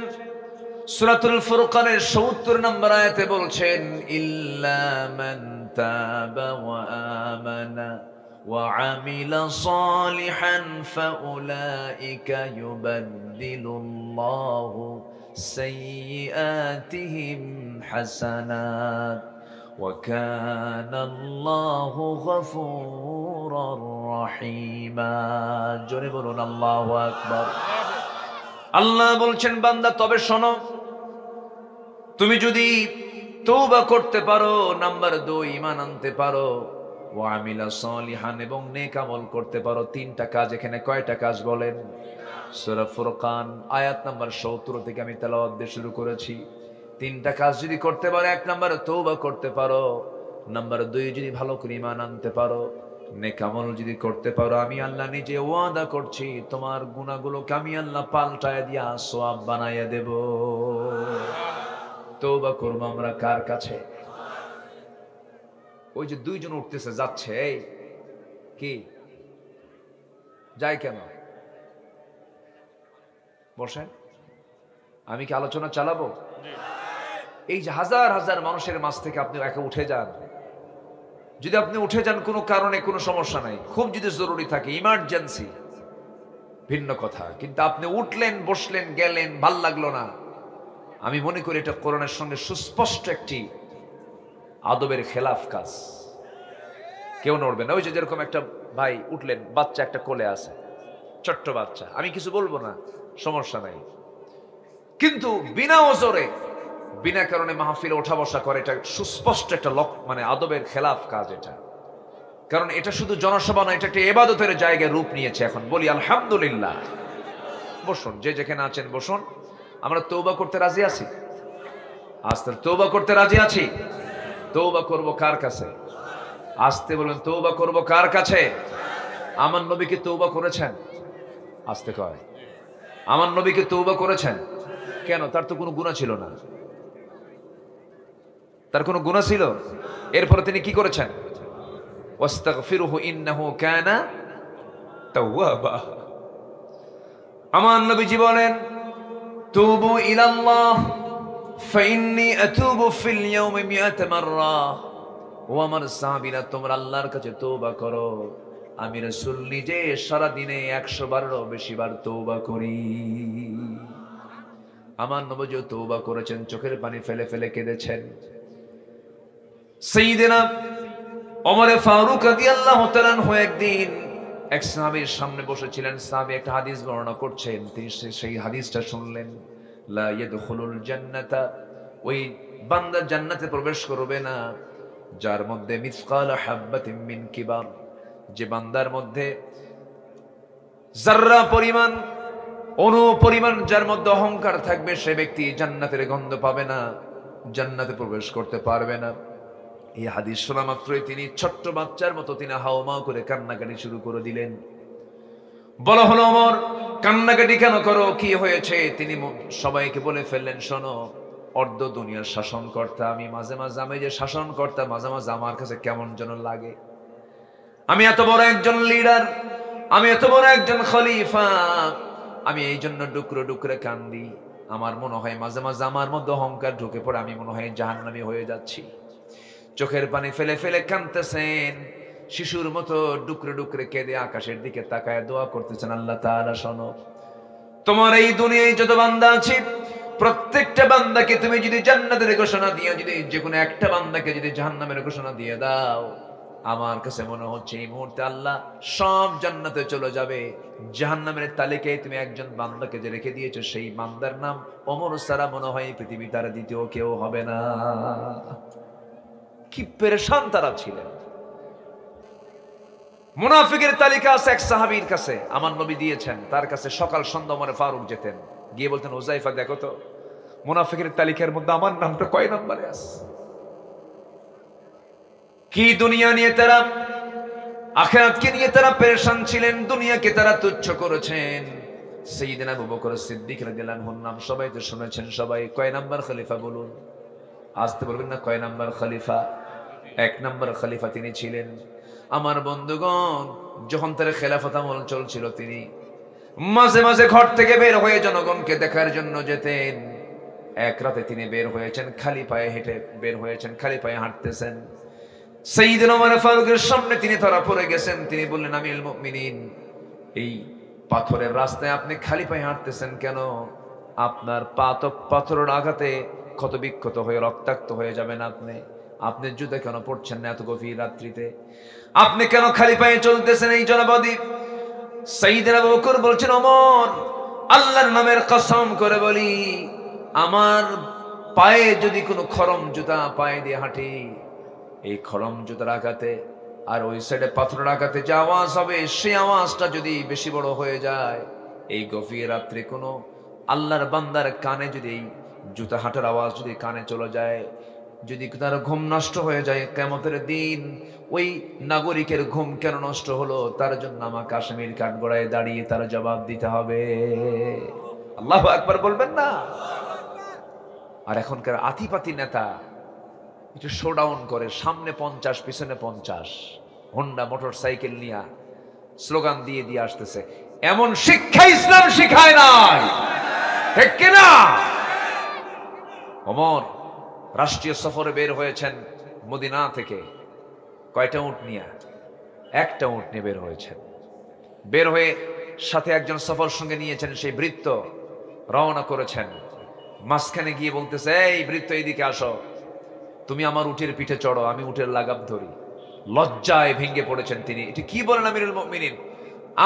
সূরাতুল ফুরকানের ৭০ নম্বর আয়াতে বলছেন, ইল্লা মান তাবা ওয়া আমানা ওয়া আমিলা সালিহান ফাউলাইকা ইউবাদদিলুল্লাহু সাইয়্যাতিহিম হাসানাত وكان الله غفورا رحيما জোরে বলুন আল্লাহু আকবার। আল্লাহ বলছেন বান্দা তবে শোনো, তুমি যদি তওবা করতে পারো, নাম্বার 2 ঈমান আনতে পারো, ওয়া আমিলা সালিহান এবং নেক আমল করতে পারো। 3টা কাজ। এখানে কয়টা কাজ বলেন? সূরা ফুরকান আয়াত নাম্বার 70 থেকে আমি তেলাওয়াত দিয়ে শুরু করেছি। 3টা কাজ যদি করতে পারো, 1 নম্বরে তওবা করতে পারো, নাম্বার 2 যদি ভালো করে ঈমান আনতে পারো, নেক আমল যদি করতে পারো, আমি আল্লাহ নিজে ওয়াদা করছি তোমার গুনাহগুলোকে আমি আল্লাহ পাল্টায় দিয়া সওয়াব বানাইয়া দেব। তওবা করব আমরা কার কাছে? ওই যে 2 জন উঠতেছে যাচ্ছে, এই কি যায় কেন? বসেন, আমি কি আলোচনা চালাবো? এই যে হাজার হাজার মানুষের মাঝ থেকে আপনি একা উঠে যান। যদি আপনি উঠে যান কোনো কারণে, কোনো সমস্যা নাই, খুব যদি জরুরি থাকে, ইমার্জেন্সি, ভিন্ন কথা। কিন্তু আপনি উঠলেন, বসলেন, গেলেন, ভাল লাগলো না, আমি মনে করি এটা কোরআনের সঙ্গে সুস্পষ্ট একটি আদবের খেলাফ কাজ। কেউ নড়বে না। ওই যে যেরকম একটা ভাই উঠলেন, বাচ্চা একটা কোলে আছে, ছোট্ট বাচ্চা, আমি কিছু বলবো না, সমস্যা নাই, কিন্তু বিনা ওজরে বিনা কারণে মাহফিলে ওঠা বসা করে, এটা সুস্পষ্ট একটা মানে আদবের খেলাফ কাজ এটা। কারণ এটা শুধু জনসভা নয়, এটা একটা ইবাদতের জায়গায় রূপ নিয়েছে। এখন বলি আলহামদুলিল্লাহ। বসুন, যে যেখানে আছেন বসুন। আমরা তওবা করতে রাজি আছি? আস্তে তওবা করতে রাজি আছি? তওবা করব কার কাছে? আস্তে বলুন, তওবা করব কার কাছে? আমার নবী কি তওবা করেছেন? আস্তে কয়, আমার নবী কি তওবা করেছেন? কেন? তার তো কোনো গুনাহ ছিল না। তার কোনো গুনাহ ছিল? এরপরে তিনি কি করেছেন? ওয়াস্তাগফিরুহু ইন্নাহু কানা তাওয়াবা। আমার নবীজি বলেন, তুবু ইলাল্লাহ ফাইন্নী আতুবু ফিল ইয়াউমি মিআতা মাররা। ও আমার সাহাবীরা, তোমরা আল্লাহর কাছে তওবা করো, আমি রাসূল নিজে সারা দিনে 100 বারেরও বেশি বার তওবা করি। আমার নবীজি তওবা করেছেন, চোখের পানি ফেলে ফেলে কেঁদেছেন। সাইয়েদনা ওমর ফারুক রাদিয়াল্লাহু তাআলা আনহু একদিন এক সাহাবীর সামনে বসেছিলেন। সাহাবী একটা হাদিস বর্ণনা করছেন, তিনি সেই হাদিসটা শুনলেন। লা ইয়াদখুলুল জান্নাতা, ওই বান্দা জান্নাতে প্রবেশ করবে না যার মধ্যে মিসকাল হাববাতিন মিন কিবার, যে বান্দার মধ্যে যাররা পরিমাণ, অনু পরিমাণ যার মধ্যে অহংকার থাকবে, সে ব্যক্তি জান্নাতের গন্ধ পাবে না, জান্নাতে প্রবেশ করতে পারবে না। এই হাদিস শোনা মাত্রই তিনি ছোট্ট বাচ্চার মতো তিনি হাওমাও করে কান্নাকাটি শুরু করে দিলেন। বলা হলো, ওমর কান্নাকাটি কেন করো, কি হয়েছে? তিনি সবাইকে বলে ফেললেন, শোনো, অর্ধ দুনিয়ার শাসনকর্তা আমি, মাঝে মাঝে আমি যে শাসনকর্তা, মাঝে মাঝে আমার কাছে কেমন যেন লাগে। আমি এত বড় একজন লিডার, আমি এত বড় একজন খলিফা, আমি এই জন্য ডুকরো ডুকরে কান্দি। আমার মনে হয় মাঝে মাঝে আমার মধ্যে অহংকার ঢুকে পড়ে, আমি মনে হয় জাহান্নামী হয়ে যাচ্ছি। চোখের পানি ফেলে ফেলে কাঁদতেছেন, শিশুর মতো ডুকরে ডুকরে কেঁদে আকাশের দিকে তাকায় দোয়া করতেছেন, আল্লাহ তাআলা শোনো, তোমার এই দুনিয়ায় যত বান্দা আছে, প্রত্যেকটা বান্দাকে তুমি যদি জান্নাতের ঘোষণা দিয়ে, যদি যে কোনো একটা বান্দাকে যদি জাহান্নামের ঘোষণা দিয়ে দাও, আমার কাছে মনে হচ্ছে এই মুহূর্তে আল্লাহ সব জান্নাতে চলে যাবে। জাহান্নামের তালিকায় তুমি একজন বান্দাকে যে রেখে দিয়েছো, সেই বান্দার নাম ওমর ছাড়া মনে হয় পৃথিবী তার দ্বিতীয় কেউ হবে না। কি পেরেশান তারা ছিলেন। মুনাফিকের তালিকা আছে এক সাহাবীর কাছে, আমার নবী দিয়েছেন, তার কাছে সকাল সন্ধ্যা ওমর ফারুক যেতেন, গিয়ে বলতেন, হুযায়ফা দেখো তো মুনাফিকের তালিকার মধ্যে আমার নামটা কয় নম্বরে আছে। কি দুনিয়া নিয়ে তারা, আখিরাতকে নিয়ে তারা পেরেশান ছিলেন, দুনিয়াকে তারা তুচ্ছ করেছেন। সাইয়েদনা আবু বকর সিদ্দিক রাদিয়াল্লাহু আনহুর নাম সবাই তো শুনেছেন। সবাই কয় নাম্বার খলিফা বলুন? আসতে বলবেন না, কয় নাম্বার খলিফা? 1 নাম্বার খলিফা তিনি ছিলেন। আমার বন্ধুগণ, যখন তার খেলাফত আমল চলছিল, তিনি মাঝে মাঝে ঘর থেকে বের হয়ে জনগণকে দেখার জন্য যেতেন। এক রাতে তিনি বের হয়েছেন, খালি পায়ে হেঁটে বের হয়েছেন, খালি পায়ে হাঁটতেছেন। সাইয়েদনা ওমর ফারুকের সামনে তিনি ধরা পড়ে গেছেন। তিনি বললেন, আমিরুল মুমিনিন, এই পাথরের রাস্তায় আপনি খালি পায়ে হাঁটতেছেন কেন? আপনার পা তো পাথরের আঘাতে ক্ষত বিক্ষত হয়ে রক্তাক্ত হয়ে যাবেন আপনি। আপনি জুতা কেন পড়ছেন না এত গভীর রাত্রিতে? আপনি কেন খালি পায়ে চলতেছেন এই জনপদে? সাইয়েদনা আবু বকর বলছেন, ওমর, আল্লাহর নামের কসম করে বলি, আমার পায়ে যদি কোনো খরম জুতা পায়ে দিয়ে হাঁটি, এই খরম জুতার আঘাতে আর ওই সাইডে পাথরের আঘাতে যে আওয়াজ হবে, সেই আওয়াজটা যদি বেশি বড় হয়ে যায়, এই গভীর রাত্রে কোনো আল্লাহর বান্দার কানে যদি এই জুতা হাঁটার আওয়াজ যদি কানে চলে যায়, যদি তার ঘুম নষ্ট হয়ে যায়, কিয়ামতের দিন ওই নাগরিকের ঘুম কেন নষ্ট হলো, তার জন্য আমাকে আসামির কাঠগড়ায় দাঁড়িয়ে তার জবাব দিতে হবে। আল্লাহু আকবার বলবেন না? আর এখনকার আতিপাতি নেতা একটু শোডাউন করে, সামনে 50 পিছনে 50 হোন্ডা মোটর সাইকেল নিয়ে স্লোগান দিয়ে দিয়ে আসতেছে। এমন শিক্ষা ইসলাম শিখায় নাই, ঠিক কিনা? ওমর রাষ্ট্রীয় সফরে বের হয়েছেন মদিনা থেকে, কয়টা উট নিয়ে? একটা উট নিয়ে বের হয়েছেন। বের হয়ে সাথে একজন সফর সঙ্গে নিয়েছেন, সেই ভৃত্য রওনা করেছেন। মাঝখানে গিয়ে বলতেছে, এই ভৃত্য এইদিকে আসো, তুমি আমার উটের পিঠে চড়ো, আমি উটের লাগাম ধরি। লজ্জায় ভেঙে পড়েছেন তিনি। এটা কি বলেন আমিরুল মুমিনিন?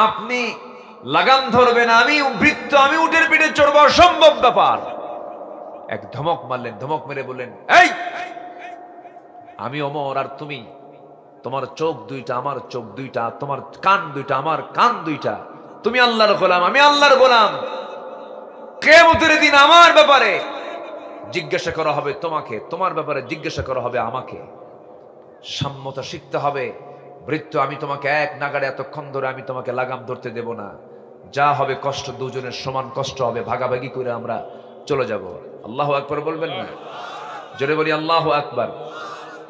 আপনি লাগাম ধরবেন, আমি ভৃত্য, আমি উটের পিঠে চড়বো, অসম্ভব ব্যাপার। এক ধমক মারলেন, ধমক মেরে বললেন, এই আমি ওমর আর তুমি, তোমার চোখ দুইটা আমার চোখ দুইটা, তোমার কান দুইটা আমার কান দুইটা, তুমি আল্লাহর গোলাম, আমি আল্লাহর গোলাম। কিয়ামতের দিন আমার ব্যাপারে জিজ্ঞাসা করা হবে তোমাকে, তোমার ব্যাপারে জিজ্ঞাসা করা হবে আমাকে। সাম্যতা শিখতে হবে। ভৃত্য, আমি তোমাকে এক নাগাড়ে এতক্ষণ ধরে আমি তোমাকে লাগাম ধরতে দেব না। যা হবে কষ্ট দুজনের সমান কষ্ট হবে, ভাগাভাগি করে আমরা চলে যাব। আল্লাহু আকবার বলবেন না? জোরে বলি আল্লাহু আকবার।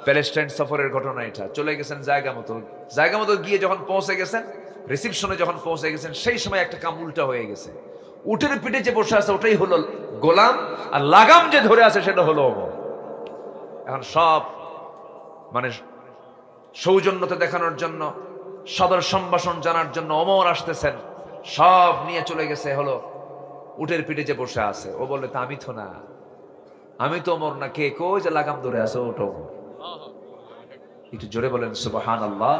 প্যালেস্টাইন সফরের ঘটনা এটা। চলে গেছেন জায়গা মতো গিয়ে যখন পৌঁছে গেছেন, রিসিপশনে যখন পৌঁছে গেছেন, সেই সময় একটা কাম উল্টা হয়ে গেছে। উটের পিঠে যে বসে আছে ওটাই হলো গোলাম, আর লাগাম যে ধরে আছে সেটা হলো ওমর। এখন সব মানে সৌজন্যতা দেখানোর জন্য, সদর সম্ভাষণ জানার জন্য ওমর আসতেছেন, সব নিয়ে চলে গেছে হলো উটের পিঠে যে বসে আছে। ও বললে, তা আমি তো না, আমি তো ওমর না। কে কই যে লাগাম ধরে আছে? ওটা ওমর। একটু জোরে বলেন সুবহানাল্লাহ।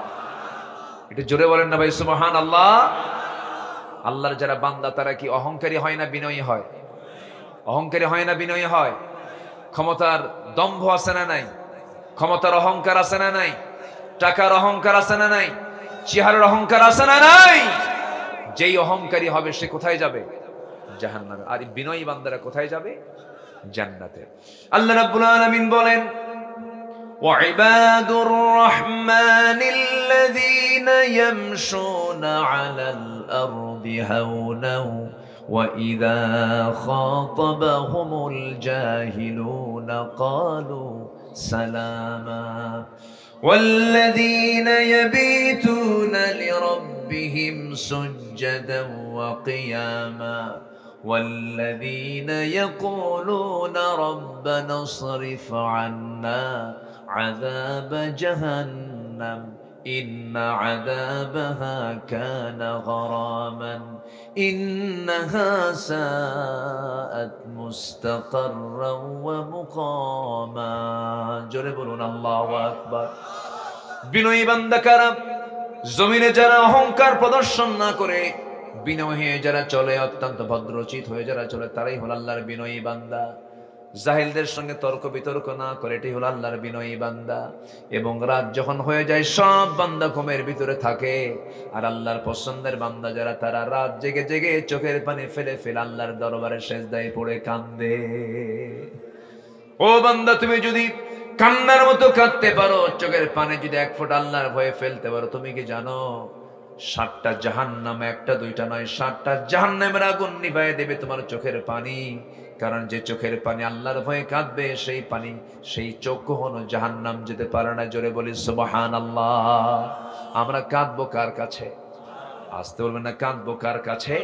একটু জোরে বলেন না ভাই সুবহানাল্লাহ। আল্লাহর যারা বান্দা তারা কি অহংকারী হয় না বিনয়ী হয়? অহংকারী হয় না বিনয়ী হয়? ক্ষমতার দম্ভ আছে না নাই? ক্ষমতার অহংকার আছে না নাই? টাকার অহংকার আছে না নাই? চেহারার অহংকার আছে না নাই? যেই অহংকারী হবে সে কোথায় যাবে? জাহান্নামে। আর বিনয়ী বান্দারা কোথায় যাবে? জান্নাতে। আল্লাহ রাব্বুল আলামিন বলেন, وعباد الرحمن الذين يمشون على الأرض هونا وإذا خاطبهم الجاهلون قالوا سلاما والذين يبيتون لربهم سجدا وقياما والذين يقولون ربنا اصرف عنا عذاب جهنم إن عذابها كان غراما إنها ساءت مستقرا ومقاما جربون الله أكبر বিনয়ী বান্দা কারা? জমিনে যারা অহংকার প্রদর্শন না করে বিনয়ী হয়ে যারা চলে, অত্যন্ত ভদ্রচিত হয়ে যারা চলে, তারাই হল আল্লাহর বিনয়ী বান্দা। জাহিলদের সঙ্গে তর্ক বিতর্ক না করে, এটাই হল আল্লাহর বিনয়ী বান্দা। এবং রাত যখন হয়ে যায় সব বান্দা ঘুমের ভিতরে থাকে, আর আল্লাহর পছন্দের বান্দা যারা তারা রাত জেগে জেগে চোখের পানি ফেলে ফেলে আল্লাহর দরবারে সেজদায় পড়ে কান্দে। ও বান্দা, তুমি যদি কান্নার মতো কাঁদতে পারো, চোখের পানি যদি এক ফোঁটা আল্লাহর ভয়ে ফেলতে পারো, তুমি কি জানো 7টা জাহান্নাম, একটা দুইটা নয়, 7টা জাহান্নামের আগুন নিভায়ে দেবে তোমার চোখের পানি। কারণ যে চোখের পানি আল্লাহর ভয়ে কাঁদবে, সেই পানি, সেই চোখ কখনো জাহান্নাম যেতে পারে না। জোরে বলি সুবহানাল্লাহ। আমরা কাঁদবো কার কাছে? আসতে বলবেন না, কাঁদবো কার কাছে?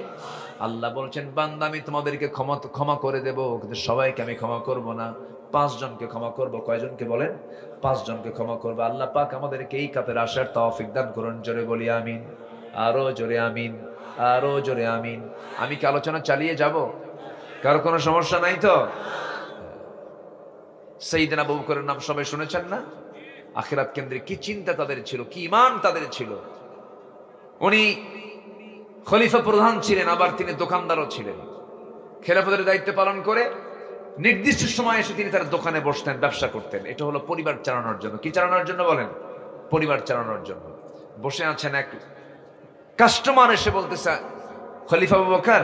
আল্লাহ বলছেন, বান্দা আমি তোমাদেরকে ক্ষমা করে দেব, কিন্তু সবাইকে আমি ক্ষমা করব না। 5 জনকে ক্ষমা করব। কয়জনকে বলেন? 5 জনকে ক্ষমা করবো। আল্লাহ পাক আমাদেরকে এই কাপের আসার তৌফিক দান করুন। জোরে বলি আমিন। আরো জোরে আমিন, আরো জোরে আমিন। আমি কি আলোচনা চালিয়ে যাব? কারো কোনো সমস্যা নাই তো? সাইয়েদনা আবু বকরের নাম সবাই শুনেছেন না? আখিরাত কেন্দ্রিক কি চিন্তা তাদের ছিল, কি ঈমান তাদের ছিল। উনি খলিফা প্রধান ছিলেন, আবার তিনি দোকানদারও ছিলেন। খেলাফতের দায়িত্ব পালন করে নির্দিষ্ট সময় এসে তিনি তার দোকানে বসতেন, ব্যবসা করতেন। এটা হলো পরিবার চালানোর জন্য। কি চালানোর জন্য বলেন? পরিবার চালানোর জন্য। বসে আছেন, এক কাস্টমার এসে বলতেছে, খলিফা আবু বকর,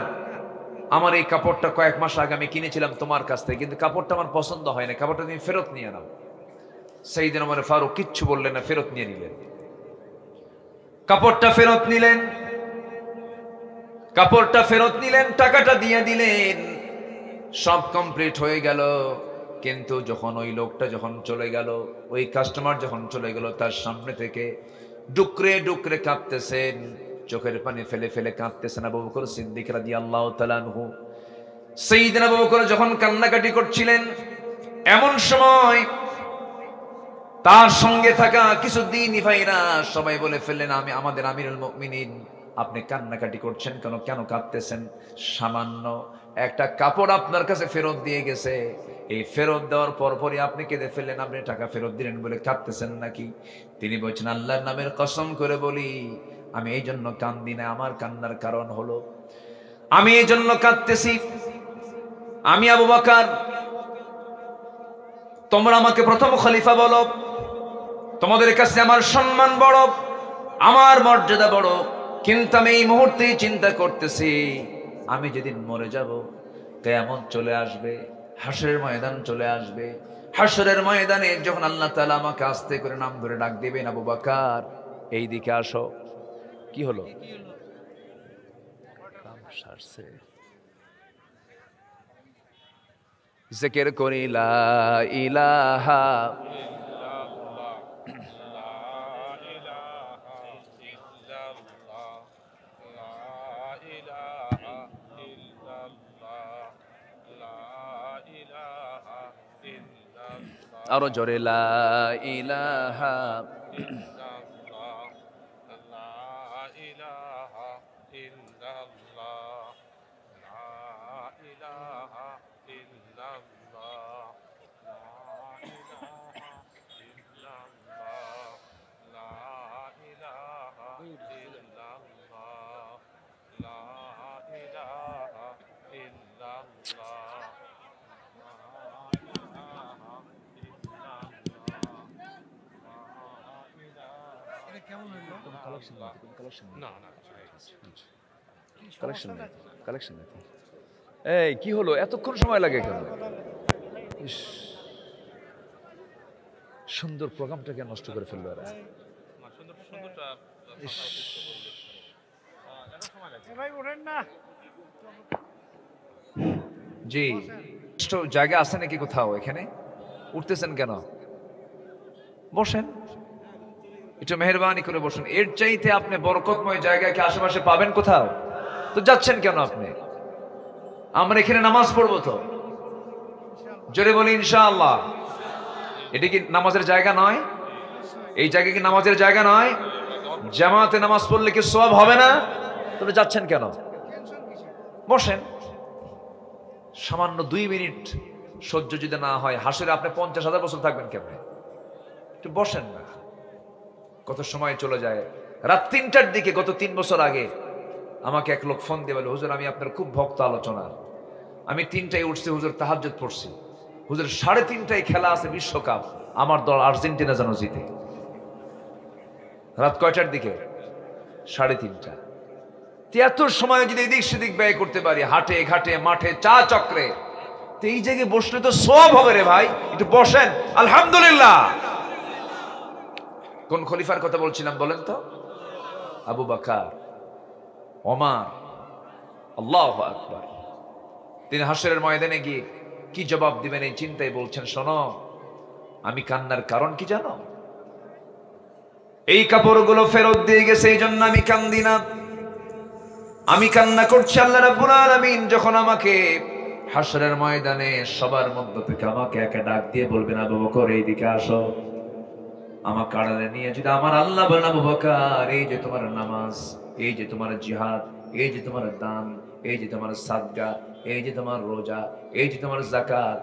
আমার এই কাপড়টা কয়েক মাস আগে আমি কিনেছিলাম তোমার কাছ থেকে, কিন্তু কাপড়টা আমার পছন্দ হয় না, কাপড়টা তুমি ফেরত নিয়ে নাও। সাইয়েদনা ওমর ফারুক কিচ্ছু বললেন না, ফেরত নিয়ে নিলেন। কাপড়টা ফেরত নিলেন, কাপড়টা ফেরত নিলেন, টাকাটা দিয়ে দিলেন, সব কমপ্লিট হয়ে গেল। কিন্তু যখন ওই লোকটা যখন চলে গেল, ওই কাস্টমার যখন চলে গেল, তার সামনে থেকে ডুকরে ডুকরে কাঁদতেছেন, চোখের পানি ফেলে ফেলে কাঁদতেছেন আবু বকর সিদ্দিক রাদিয়াল্লাহু তাআলা আনহু। সাইয়েদনা আবু বকর যখন কান্নাকাটি করছিলেন, এমন সময় তার সঙ্গে থাকা কিছু দ্বীনি ভাইরা সবাই বলে ফেললেন, আমি আমাদের আমিরুল মুমিনিন, আপনি কান্নাকাটি করছেন কেন, কেন কাঁদতেছেন? সামান্য একটা কাপড় আপনার কাছে ফেরত দিয়ে গেছে, এই ফেরত দেওয়ার পরপরই আপনি কেঁদে ফেললেন, আপনি টাকা ফেরত দিলেন বলে কাঁদতেছেন নাকি? তিনি বলছেন, আল্লাহর নামের কসম করে বলি, আমি এই জন্য কান্দি না, আমার কান্নার কারণ হলো আমি এই জন্য কাঁদতেছি, আমি আবু বকর, তোমরা আমাকে প্রথম খলিফা বলো, তোমাদের কাছে আমার সম্মান বড়, আমার মর্যাদা বড়, কিন্তু আমি এই মুহূর্তেই চিন্তা করতেছি, আমি যেদিন মরে যাব, কিয়ামত চলে আসবে, হাসরের ময়দান চলে আসবে। হাসরের ময়দানে যখন আল্লাহ তাআলা আমাকে আস্তে করে নাম ধরে ডাক দিবেন, আবু বকর এই দিকে আসো। কি হলো? জিকির করি লা ইলাহা আরো জোরে লা ইলাহা এই কি হলো, এতক্ষণ সময় লাগে কেন? সুন্দর প্রোগ্রামটাকে নষ্ট করে ফেললো এরা। জি, জায়গা আছে নাকি কোথাও? এখানে উঠতেছেন কেন? বসেন, একটু মেহেরবানি করে বসুন। এর চাইতে আপনি বরকতময় জায়গা কি আশেপাশে পাবেন কোথাও? তো যাচ্ছেন কেন আপনি? আমরা এখানে নামাজ পড়বো তো, জোরে বলি ইনশাআল্লাহ। এটা কি নামাজের জায়গা নয়? এই জায়গা কি নামাজের জায়গা নয়? জামাতে নামাজ পড়লে কি সওয়াব হবে না? তবে যাচ্ছেন কেন? বসেন। সামান্য 2 মিনিট সহ্য যদি না হয়, হাসরে আপনি 50,000 বছর থাকবেন কেমনে? একটু বসেন না। কত সময় চলে যায়। রাত 3টার দিকে গত 3 বছর আগে আমাকে এক লোক ফোন দিয়ে বলে, হুজুর আমি আপনার খুব ভক্ত আলোচনা, আমি 3টায় উঠছি হুজুর, তাহাজ্জুদ পড়ছি হুজুর, 3:30টায় খেলা আছে বিশ্বকাপ, আমার দল আর্জেন্টিনা যেন জিতে। রাত কয়টার দিকে? 3:30টা। এত সময় যদি এদিক সেদিক ব্যয় করতে পারি, হাটে ঘাটে মাঠে চা চক্রে, তো এই জায়গায় বসলে তো সওয়াব হবে রে ভাই। একটু বসেন। আলহামদুলিল্লাহ। কোন খলিফার কথা বলছিলাম বলেন তো? আবু বকর, ওমর, আল্লাহু আকবার। তিনি হাসরের ময়দানে গিয়ে কি জবাব দিবেন এই চিন্তায় বলছেন, শোনো, আমি কান্নার কারণ কি জানো? এই কাপড়গুলো ফেরত দিয়ে গেছে, এই জন্য আমি কান্দি না, আমি কান্না করছি আল্লাহ রাব্বুল আলামিন যখন আমাকে হাসরের ময়দানে সবার মধ্য থেকে আমাকে একা ডাক দিয়ে বলবেন, আবু বকর এইদিকে আসো। আমাকে আড়ালে নিয়ে যদি আমার আল্লাহ বলেন, আবু বকর এই যে তোমার নামাজ, এই যে তোমার জিহাদ, এই যে তোমার দান, এই যে তোমার সাদকা, এই যে তোমার রোজা, এই যে তোমার যাকাত,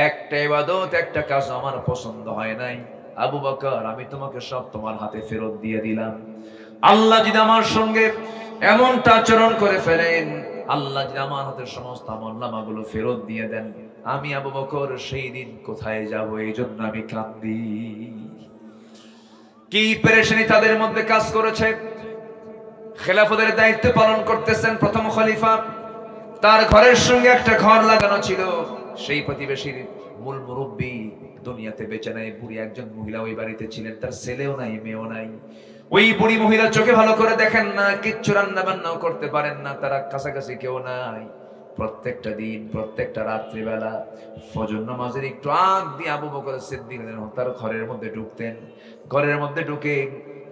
একটা ইবাদত, একটা কাজ আমার পছন্দ হয় নাই, আবু বকর আমি তোমাকে সব তোমার হাতে ফেরত দিয়ে দিলাম। আল্লাহ যদি আমার সঙ্গে এমনটা আচরণ করে ফেলেন, আল্লাহ যদি আমার হাতের সমস্ত আমলনামাগুলো ফেরত দিয়ে দেন, আমি আবু বকর সেই দিন কোথায় যাব? এই জন্য আমি কাঁদি। কি পেরেশানি তাদের মধ্যে কাজ করেছে। খেলাফতের দায়িত্ব পালন করতেছেন প্রথম খলিফা, তার ঘরের সঙ্গে একটা ঘর লাগানো ছিল। সেই প্রতিবেশীর মূল মুরব্বী দুনিয়াতে বেঁচে নাই, বুড়ি একজন মহিলা ওই বাড়িতে ছিলেন, তার ছেলেও নাই মেয়েও নাই। ওই বুড়ি মহিলা চোখে ভালো করে দেখেন না, কিচ্ছু রান্না বান্নাও করতে পারেন না, তারা কাছাকাছি কেউ নাই। প্রত্যেকটা দিন, প্রত্যেকটা রাত্রিবেলা ফজর নামাজের একটু আগ দিয়ে আবু বকর সিদ্দিক তার ঘরের মধ্যে ঢুকতেন। ঘরের মধ্যে ঢুকে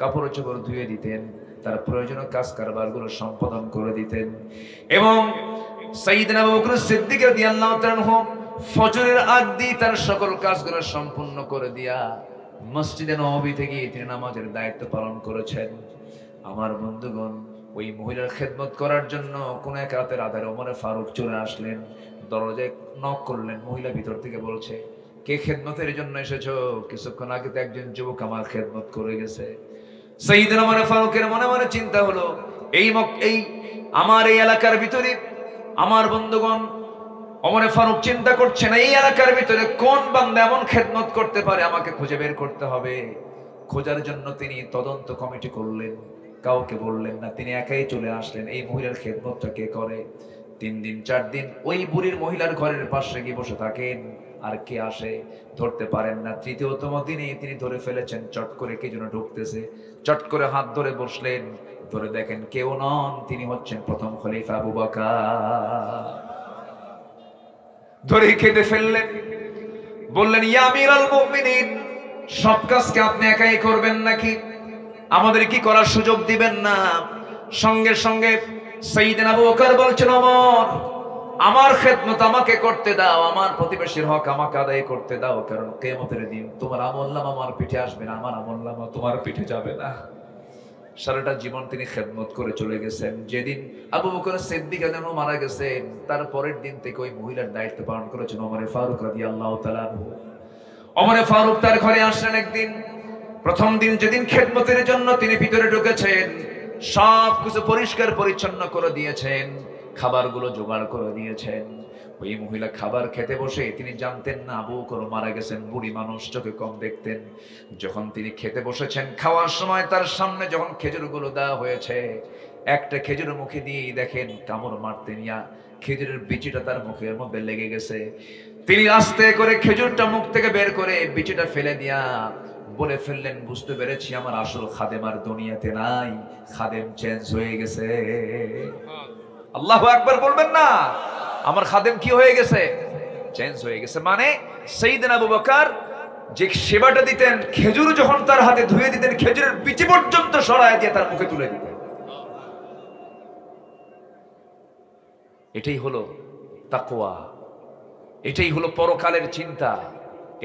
কাপড় চোপড় ধুয়ে দিতেন, তার প্রয়োজনীয় কাজ কারবারগুলো সম্পাদন করে দিতেন। এবং সাইয়েদনা আবু বকর সিদ্দিক রাদিয়াল্লাহু তাআলা আনহু ফজরের আগ দিয়ে তার সকল কাজগুলো সম্পূর্ণ করে দিয়া মসজিদে নববী থেকে তিনি নামাজের দায়িত্ব পালন করেছেন। আমার বন্ধুগণ, ওই মহিলার খেদমত করার জন্য কোন এক রাতের আধারে ওমরে ফারুক চলে আসলেন, দরজায় নক করলেন। মহিলা ভিতর থেকে বলছে, কে খেদমতের জন্য এসেছো? কিছুক্ষণ আগে তো একজন যুবক আমার খেদমত করে গেছে। সাইয়েদনা ওমর ফারুকের মনে মনে চিন্তা হলো, এই আমার এই এলাকার ভিতরে, আমার বন্ধুগণ, ওমর ফারুক চিন্তা করছেন এই এলাকার ভিতরে কোন বান্দা এমন খেদমত করতে পারে, আমাকে খুঁজে বের করতে হবে। খোঁজার জন্য তিনি তদন্ত কমিটি করলেন, কাউকে বললেন না, তিনি একাই চলে আসলেন। এই মহিলার খেদমতটা কে করে? 3 দিন 4 দিন ওই বুড়ির মহিলার ঘরের পাশে গিয়ে বসে থাকেন, আর কে আসে ধরতে পারেন না। তৃতীয়তম দিনে তিনি ধরে ফেলেছেন, চট করে কে যেন ঢুকতেছে, চট করে হাত ধরে বসলেন, ধরে দেখেন কেউ নন, তিনি হচ্ছেন প্রথম খলিফা আবু বকর। ধরে কেঁদে ফেললেন, বললেন, ইয়া আমিরাল মুমিনিন, সব কাজকে আপনি একাই করবেন নাকি? আমাদের কি করার সুযোগ দিবেন না? সঙ্গে সঙ্গে সাইয়েদনা আবু বকর বলছেন, ওমর, আমার খেদমত আমাকে করতে দাও, আমার প্রতিবেশীর হক আমাকে আদায় করতে দাও, কারণ কিয়ামতের দিন তোমার আমলনামা আমার পিঠে আসবে না, আমার আমলনামা তোমার পিঠে যাবে না। সারাটা জীবন তিনি খেদমত করে চলে গেছেন। যেদিন আবু বকর সিদ্দিক রাদিয়াল্লাহু মারা গেছেন, তার পরের দিন থেকে ওই মহিলার দায়িত্ব পালন করেছেন ওমর ফারুক রাদিয়াল্লাহু তাআলা আনহু। ওমর ফারুক তার ঘরে আসলেন একদিন। প্রথম দিন যেদিন খেদমতের জন্য তিনি ভিতরে ঢুকেছেন, সব কিছু পরিষ্কার পরিচ্ছন্ন করে দিয়েছেন, খাবারগুলো জোগাড় করে দিয়েছেন। ওই মহিলা খাবার খেতে বসে তিনি জানতেন না আবু বকর মারা গেছেন, বুড়ি মানুষ, চোখে কম দেখতেন। যখন তিনি খেতে বসেছেন, খাওয়ার সময় তার সামনে যখন খেজুরগুলো দেওয়া হয়েছে, একটা খেজুর মুখে দিয়েই দেখেন কামড় মারতে নিয়া খেজুরের বিচিটা তার মুখের মধ্যে লেগে গেছে। তিনি আস্তে করে খেজুরটা মুখ থেকে বের করে বিচিটা ফেলে দিয়া বলে ফেললেন, বুঝতে পেরেছি আমার আসল খাদেম আর দুনিয়াতে নাই, খাদেম চেঞ্জ হয়ে গেছে। আল্লাহু আকবার বলবেন না? আমার খাদেম কি হয়ে গেছে? চেঞ্জ হয়ে গেছে। মানে সাইয়েদনা আবু বকর যে সেবাটা দিতেন, খেজুর যখন তার হাতে ধুয়ে দিতেন, খেজুরের বিচি পর্যন্ত সরায় দিয়ে তার মুখে তুলে দিতেন। এটাই হলো তাকওয়া, এটাই হলো পরকালের চিন্তা,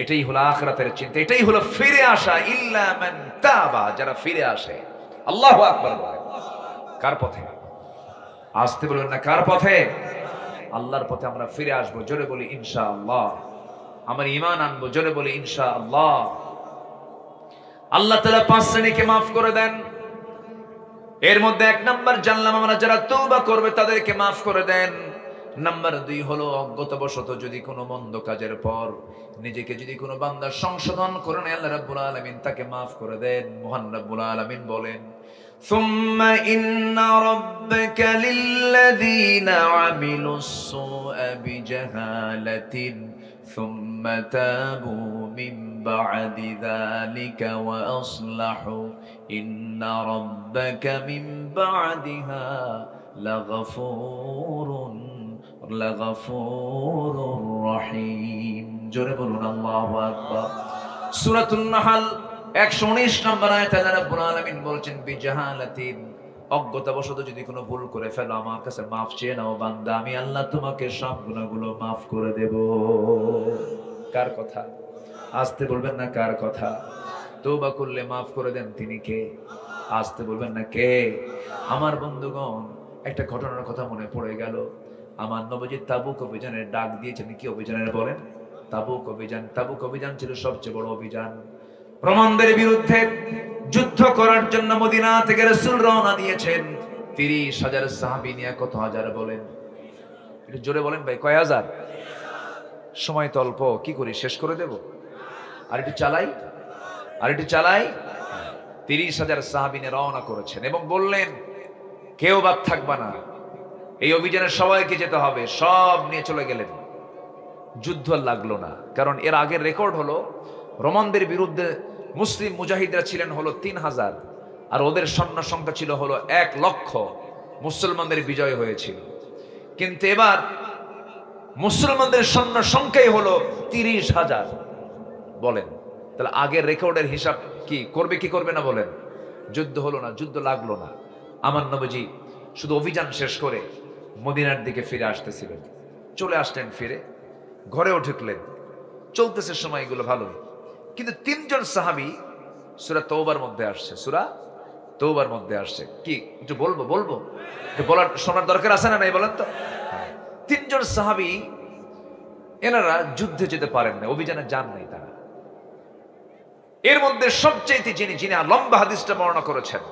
এটাই হলো আখিরাতের চিন্তা, এটাই হলো ফিরে আসা। ইল্লা মান তাবা, যারা ফিরে আসে। আল্লাহু আকবার বলেন। কার পথে? আসতে বলবেন না, কার পথে? আল্লাহর পথে আমরা ফিরে আসবো, জোরে বলি ইনশাআল্লাহ। আমার ঈমান আনবো, জোরে বলি ইনশাআল্লাহ। আল্লাহ তাআলা 5 শ্রেণীকে maaf করে দেন। এর মধ্যে 1 নাম্বার জানলাম, আমরা যারা তওবা করবে তাদেরকে maaf করে দেন। নাম্বার 2 হলো অজ্ঞতাবশত যদি কোনো মন্দ কাজের পর নিজেকে যদি কোনো বান্দা সংশোধন করে নেয়, আল্লাহ রাব্বুল আলামিন তাকে maaf করে দেন। মহান রাব্বুল আলামিন বলেন, ثم إن ربك للذين عملوا السوء بجهالة ثم تابوا من بعد ذلك وأصلحوا إن ربك من بعدها لغفور رحيم। জোরে বলুন আল্লাহু আকবার। সূরাতুন নাহল 119 নম্বর আয়াতে আল্লাহ রাব্বুল আলামিন বলছেন, বিজাহালাতিন, অজ্ঞতাবশত যদি কোনো ভুল করে ফেলো, আমার কাছে maaf চেয়ে নাও বান্দা, আমি আল্লাহ তোমাকে সব গুনাহগুলো maaf করে দেব। কার কথা? আসতে বলবেন না, কার কথা? তওবা করলে maaf করে দেন তিনি কে? আসতে বলবেন না, কে? আমার বন্ধুগণ, একটা ঘটনার কথা মনে পড়ে গেল। আমার নবীজি তাবুক অভিযানের ডাক দিয়েছেন। কি অভিযানের বলেন? তাবুক অভিযান। তাবুক অভিযান ছিল সবচেয়ে বড় অভিযান। রোমানদের বিরুদ্ধে যুদ্ধ করার জন্য মদিনা থেকে রাসূল রওনা দিয়েছেন। 30,000 সাহাবী নিয়ে। কত হাজার বলেন? একটু জোরে বলেন ভাই, কয় হাজার? সময় তো অল্প, কি করি, শেষ করে দেব? আর একটু চালাই, আর একটু চালাই। 30,000 সাহাবী নিয়ে রওনা করেছেন এবং বললেন কেউ বাদ থাকবে না, এই অভিযানে সবাইকে যেতে হবে। সব নিয়ে চলে গেলেন। যুদ্ধ লাগলো না, কারণ এর আগের রেকর্ড হলো রোমানদের বিরুদ্ধে মুসলিম মুজাহিদরা ছিলেন হলো 3,000, আর ওদের সৈন্য সংখ্যা ছিল হলো 1,00,000। মুসলমানদের বিজয় হয়েছিল। কিন্তু এবার মুসলমানদের সৈন্য সংখ্যাই হলো 30,000। বলেন তাহলে আগের রেকর্ডের হিসাব কি করবে কি করবে না? বলেন। যুদ্ধ হলো না, যুদ্ধ লাগলো না। আমার নবীজি শুধু অভিযান শেষ করে মদিনার দিকে ফিরে আসতেছিলেন। চলে আসলেন, ফিরে ঘরেও ঢুকলেন। চলতেছে সময়গুলো ভালোই, কিন্তু 3 জন সাহাবী সূরা তওবার মধ্যে আসছে। সূরা তওবার মধ্যে আসছে। কি একটু বলবো একটু বলার শোনার দরকার আছে না নাই বলেন তো? 3 জন সাহাবী, এনারা যুদ্ধে যেতে পারেন না, অভিযানে যান নাই তারা। এর মধ্যে সবচেয়ে যিনি লম্বা হাদিসটা বর্ণনা করেছেন,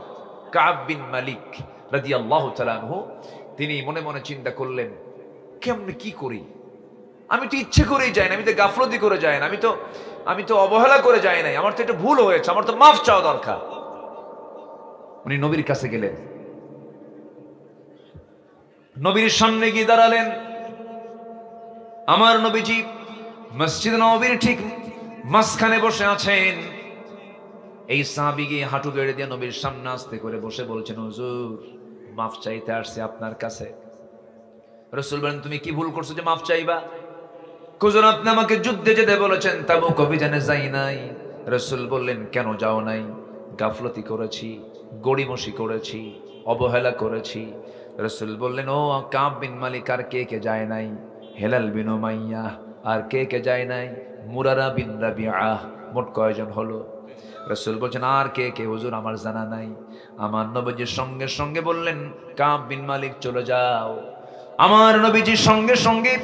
কাব বিন মালিক রাদিয়াল্লাহু তাআলা আনহু, তিনি মনে মনে চিন্তা করলেন কেমনে কি করি, আমি তো ইচ্ছে করেই যাই না, আমি তো গাফলতি করে যাই না, আমি তো অবহেলা করে যাই নাই, আমার তো এটা ভুল হয়েছে, আমার তো মাফ চাওয়া দরকার। উনি নবীর কাছে গেলেন, নবীর সামনে গিয়ে দাঁড়ালেন। আমার নবীজি মসজিদ নববীর ঠিক মাঝখানে বসে আছেন। এই সাহাবী গিয়ে হাঁটু গেড়ে দিয়ে নবীর সামনে আস্তে করে বসে বলছেন, হুজুর মাফ চাইতে আসছি আপনার কাছে। রাসূল বলেন, তুমি কি ভুল করছো যে মাফ চাইবা? হুজুর আপনি আমাকে যুদ্ধে যেতে বলেছেন, তাবুক অভিযানে যাই নাই। রাসূল বললেন, কেন যাও নাই? গাফলতি করেছি, গড়িমসি করেছি, অবহেলা করেছি। রাসূল বললেন, ও কাব বিন মালিক, আর কে কে যায় নাই? হেলাল বিন উমাইয়া, আর কে কে যায় নাই? মুরারা বিন রাবিআহ। মোট কয়জন হলো? রাসূল বলছেন, আর কে কে? হুজুর আমার জানা নাই। আমার নবীজির সঙ্গে সঙ্গে বললেন, কাব বিন মালিক চলে যাও। আমার নবীজির সঙ্গে সঙ্গে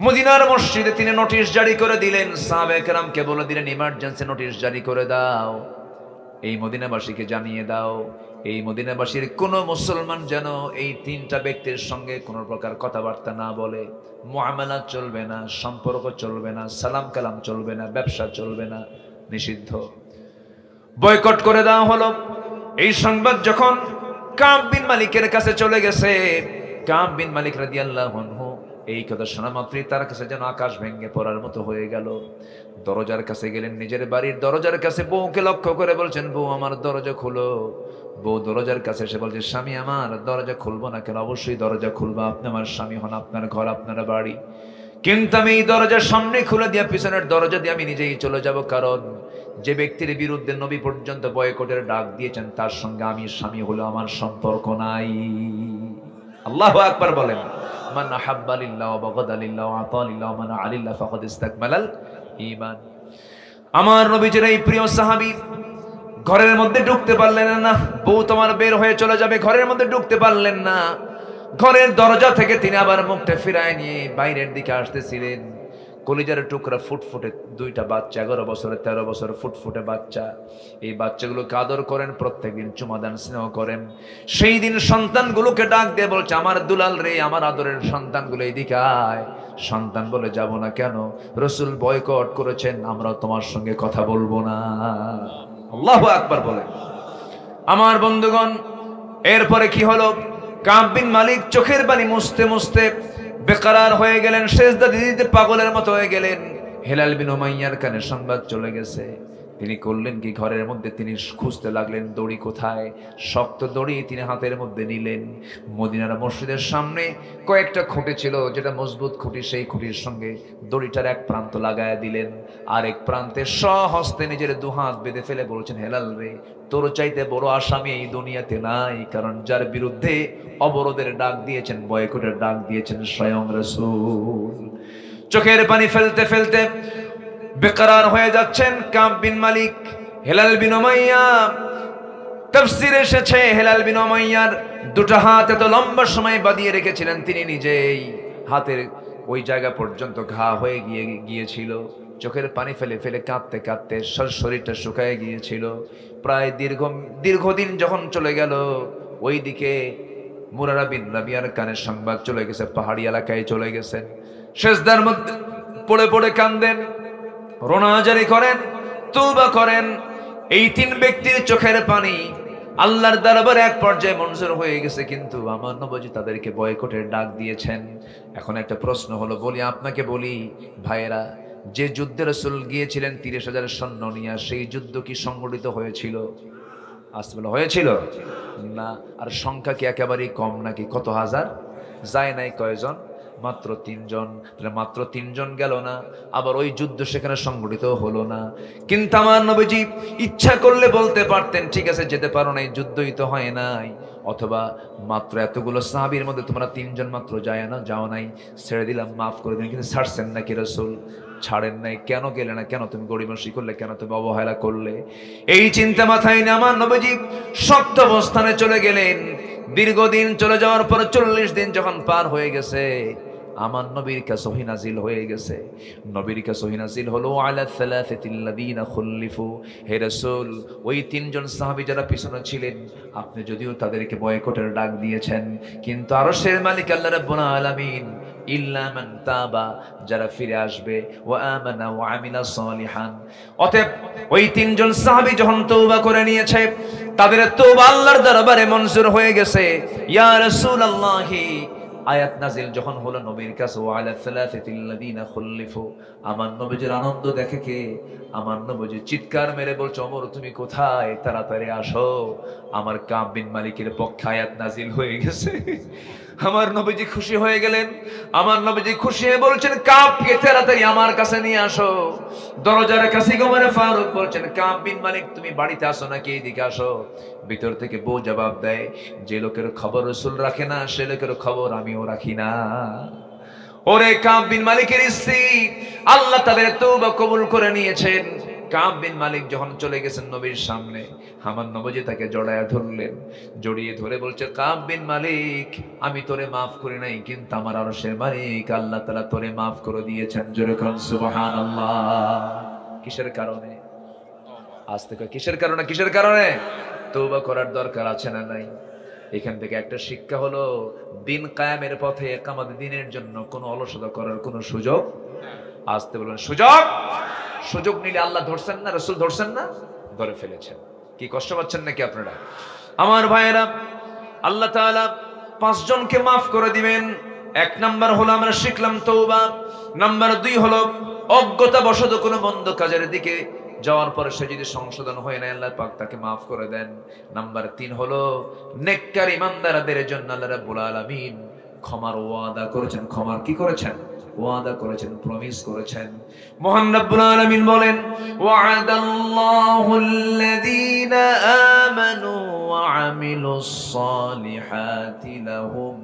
মদিনার মসজিদে তিনি নোটিশ জারি করে দিলেন। সাহাবায়ে কেরামকে বলে দিলেন, ইমার্জেন্সি নোটিশ জারি করে দাও, এই মদিনাবাসীকে জানিয়ে দাও, এই মদিনাবাসীর কোন মুসলমান যেন এই 3টা ব্যক্তির সঙ্গে কোনো প্রকার কথাবার্তা না বলে, মুআমালাত চলবে না, সম্পর্ক চলবে না, সালাম কালাম চলবে না, ব্যবসা চলবে না, নিষিদ্ধ। বয়কট করে দেওয়া হলো। এই সংবাদ যখন কাব বিন মালিকের কাছে চলে গেছে, কাব বিন মালিক রাদিয়াল্লাহু আনহু এই কথা শোনা মাত্রই তার কাছে যেন আকাশ ভেঙে পড়ার মতো হয়ে গেল। দরজার কাছে গেলেন, নিজের বাড়ির দরজার কাছে বউকে লক্ষ্য করে বলছেন, বউ আমার দরজা খুলো। বউ দরজার কাছে এসে বলছে, স্বামী আমার দরজা খুলবো না কেন? অবশ্যই দরজা খুলবো, আপনি আমার স্বামী হন, আপনার ঘর আপনার বাড়ি। কিন্তু আমি এই দরজার সামনে খুলে দিয়ে পিছনের দরজা দিয়ে আমি নিজেই চলে যাব, কারণ যে ব্যক্তির বিরুদ্ধে নবী পর্যন্ত বয়কটের ডাক দিয়েছেন তার সঙ্গে আমি স্বামী হলো আমার সম্পর্ক নাই। আল্লাহু আকবার বলেন। মান আহাব্বা লিল্লাহ ওয়া বাগাদা লিল্লাহ ওয়া আতা লিল্লাহ ওয়া মানা লিল্লাহ ফাকাদ ইসতাকমালাল ঈমান। আমার নবীজির এই প্রিয় সাহাবী ঘরের মধ্যে ঢুকতে পারলেন না। বউ তোমার বের হয়ে চলে যাবে, ঘরের মধ্যে ঢুকতে পারলেন না। ঘরের দরজা থেকে তিনি আবার মুখটা ফিরায় নিয়ে বাইরের দিকে আসতেছিলেন। কলিজার টুকরা ফুটফুটে 2টা বাচ্চা, 11 বছরের 13 বছর ফুটফুটে বাচ্চা। এই বাচ্চাগুলোকে আদর করেন, প্রত্যেকদিন চুমাদান স্নেহ করেন। সেই দিন সন্তানগুলোকে ডাক দিয়ে বলছে, আমার দুলাল রে, আমার আদরের সন্তানগুলো এইদিকে আয়। সন্তান বলে, যাব না কেন? রাসূল বয়কট করেছেন, আমরা তোমার সঙ্গে কথা বলবো না। আল্লাহু আকবার বলেন। আমার বন্ধুগণ, এরপরে কি হলো? কাব বিন মালিক চোখের পানি মুছতে মুছতে বেকরার হয়ে গেলেন, সেজদা দিতে পাগলের মতো হয়ে গেলেন। হেলাল বিন উমাইয়ার কানে সংবাদ চলে গেছে। তিনি করলেন কি, ঘরের মধ্যে তিনি খুঁজতে লাগলেন দড়ি কোথায়। শক্ত দড়ি তিনি হাতের মধ্যে নিলেন। মদিনার মসজিদের সামনে কয়েকটা খুঁটি ছিল, যেটা মজবুত খুঁটি, সেই খুঁটির সঙ্গে দড়িটার এক প্রান্ত লাগায়া দিলেন। আর এক প্রান্তে স্বহস্তে নিজের 2 হাত বেঁধে ফেলে বলছেন, হেলাল রে, তোর চাইতে বড় আসামি এই দুনিয়াতে নাই, কারণ যার বিরুদ্ধে অবরোধের ডাক দিয়েছেন, বয়কটের ডাক দিয়েছেন স্বয়ং রাসূল। চোখের পানি ফেলতে ফেলতে বেকরার হয়ে যাচ্ছেন কাব বিন মালিক। হেলাল বিন উমাইয়া, তাফসীরে এসেছে হেলাল বিন উমাইয়ার 2টা হাত এত লম্বা সময় বাঁধিয়ে রেখেছিলেন, তিনি নিজেই হাতের ওই জায়গা পর্যন্ত ঘা হয়ে গিয়েছিল, চোখের পানি ফেলে ফেলে কাঁদতে কাঁদতে শরীরটা শুকায় গিয়েছিল। প্রায় দীর্ঘদিন যখন চলে গেল, ওইদিকে মুরারা বিন রাবিয়ার কানে সংবাদ চলে গেছে, পাহাড়ি এলাকায় চলে গেছেন। সেজদার মধ্যে পড়ে পড়ে কান্দেন, রোনাজারি করেন, তওবা করেন। এই তিন ব্যক্তির চোখের পানি আল্লাহর দরবারে এক পর্যায়ে মঞ্জুর হয়ে গেছে, কিন্তু আমার নবীজি তাদেরকে বয়কটের ডাক দিয়েছেন। এখন একটা প্রশ্ন হলো, আপনাকে বলি ভাইয়েরা, যে যুদ্ধে রাসূল গিয়েছিলেন 30,000 সৈন্য নিয়ে, সেই যুদ্ধ কি সংগঠিত হয়েছিল? আসলে হয়েছিল না। আর সংখ্যা কি একেবারেই কম নাকি? কত হাজার? যায় নাই কয়জন? মাত্র 3 জন। তাহলে মাত্র 3 জন গেল না, আবার ওই যুদ্ধ সেখানে সংগঠিত হলো না। কিন্তু আমার নবীজি ইচ্ছা করলে বলতে পারতেন, ঠিক আছে যেতে পারো না, এই যুদ্ধই তো হয় নাই, অথবা মাত্র এতগুলো সাহাবীর মধ্যে তোমরা 3 জন মাত্র যাও নাই, ছেড়ে দিলাম, মাফ করে দিন। কিন্তু ছাড়ছেন নাকি রাসূল? ছাড়েন নাই। কেন গেলে না? কেন তুমি গড়িমসি করলে? কেন তুমি অবহেলা করলে? এই চিন্তা মাথায় নিয়ে আমার নবীজি শক্ত অবস্থানে চলে গেলেন। দীর্ঘদিন চলে যাওয়ার পর 40 দিন যখন পার হয়ে গেছে, আমার নবীর কাছে ওহী নাজিল হয়ে গেছে। নবীর কাছে ওহী নাজিল হলো, আলা সালাসাতিল্লাযীনা খুল্লিফু, হে রাসূল, ওই 3 জন সাহাবী যারা পিছনে ছিলেন, আপনি যদিও তাদেরকে বয়কটের ডাক দিয়েছেন, কিন্তু আরশের মালিক আল্লাহ রাব্বুল আলামিন ইল্লা মান তাবা, যারা ফিরে আসবে, ওয়া আমানা ওয়া আমিলা সলিহান। অতএব ওই 3 জন সাহাবী যখন তওবা করে নিয়েছে, তাদের তওবা আল্লাহর দরবারে মঞ্জুর হয়ে গেছে। ইয়া রাসূলুল্লাহি, আয়াত নাজিল যখন হলো নবীর কাছে, ওয়ালা সালাসাতিল্লাযীনা খুল্লিফু, আমার নবীর আনন্দ দেখে কে? আমার নবী চিৎকার মেরে বলছে, ওমর তুমি কোথায়? তাড়াতাড়ি আসো, আমার কাব বিন মালিকের পক্ষে আয়াত নাজিল হয়ে গেছে। আমার নবীজি খুশি হয়ে গেলেন। আমার নবীজি খুশি হয়ে বলছেন, কাবকে তাড়াতাড়ি আমার কাছে নিয়ে আসো। দরজার কাছে ওমর ফারুক বলছেন, কাব বিন মালিক তুমি বাড়িতে আসো নাকি? এদিকে আসো। ভিতর থেকে বউ জবাব দেয়, যে লোকের খবর রাসূল রাখে না, সে লোকের খবর আমিও রাখি না। ওরে কাব বিন মালিকের স্ত্রী, আল্লাহ তাদের তওবা কবুল করে নিয়েছেন। কাব বিন মালিক যখন চলে গেছেন নবীর সামনে, আমার নবীজি তাকে জড়ায়া ধরলেন। জড়িয়ে ধরে বলছে, কাব বিন মালিক, আমি তোরে মাফ করি নাই, কিন্তু আমার আরশের মালিক আল্লাহ তাআলা তোরে মাফ করে দিয়েছেন। জোরে কোন সুবহানাল্লাহ। কিসের কারণে? আজ থেকে কিসের কারণে? কিসের কারণে? তওবা করার দরকার আছে না নাই? এখান থেকে একটা শিক্ষা হলো, দিন কায়েমের পথে একামত দিনের জন্য কোনো অলসতা করার কোনো সুযোগ। আসতে বলুন সুযোগ। সুযোগ নিলে আল্লাহ ধরছেন না, রাসূল ধরছেন না? ধরে ফেলেছেন। কি কষ্ট পাচ্ছেন নাকি আপনারা? আমার ভাইয়েরা, আল্লাহ তাআলা 5 জনকে মাফ করে দিবেন। 1 নাম্বার হলো আমরা শিখলাম তওবা। নাম্বার 2 হলো অজ্ঞতা বশত কোনো মন্দ কাজের দিকে যাওয়ার পরে সে যদি সংশোধন হয় না, আল্লাহ পাক তাকে মাফ করে দেন। নাম্বার 3 হলো নেককার ইমানদারদের জন্য আল্লাহ রাব্বুল আলামিন ক্ষমার ওয়াদা করেছেন। ক্ষমার কি করেছেন? ওয়াদা করেছেন, প্রমিস করেছেন। মহান রব্বুল আলামিন বলেন, ওয়া'আদাল্লাহুল্লাযীনা আমানু ওয়া আমিলুস সালিহাতি লাহুম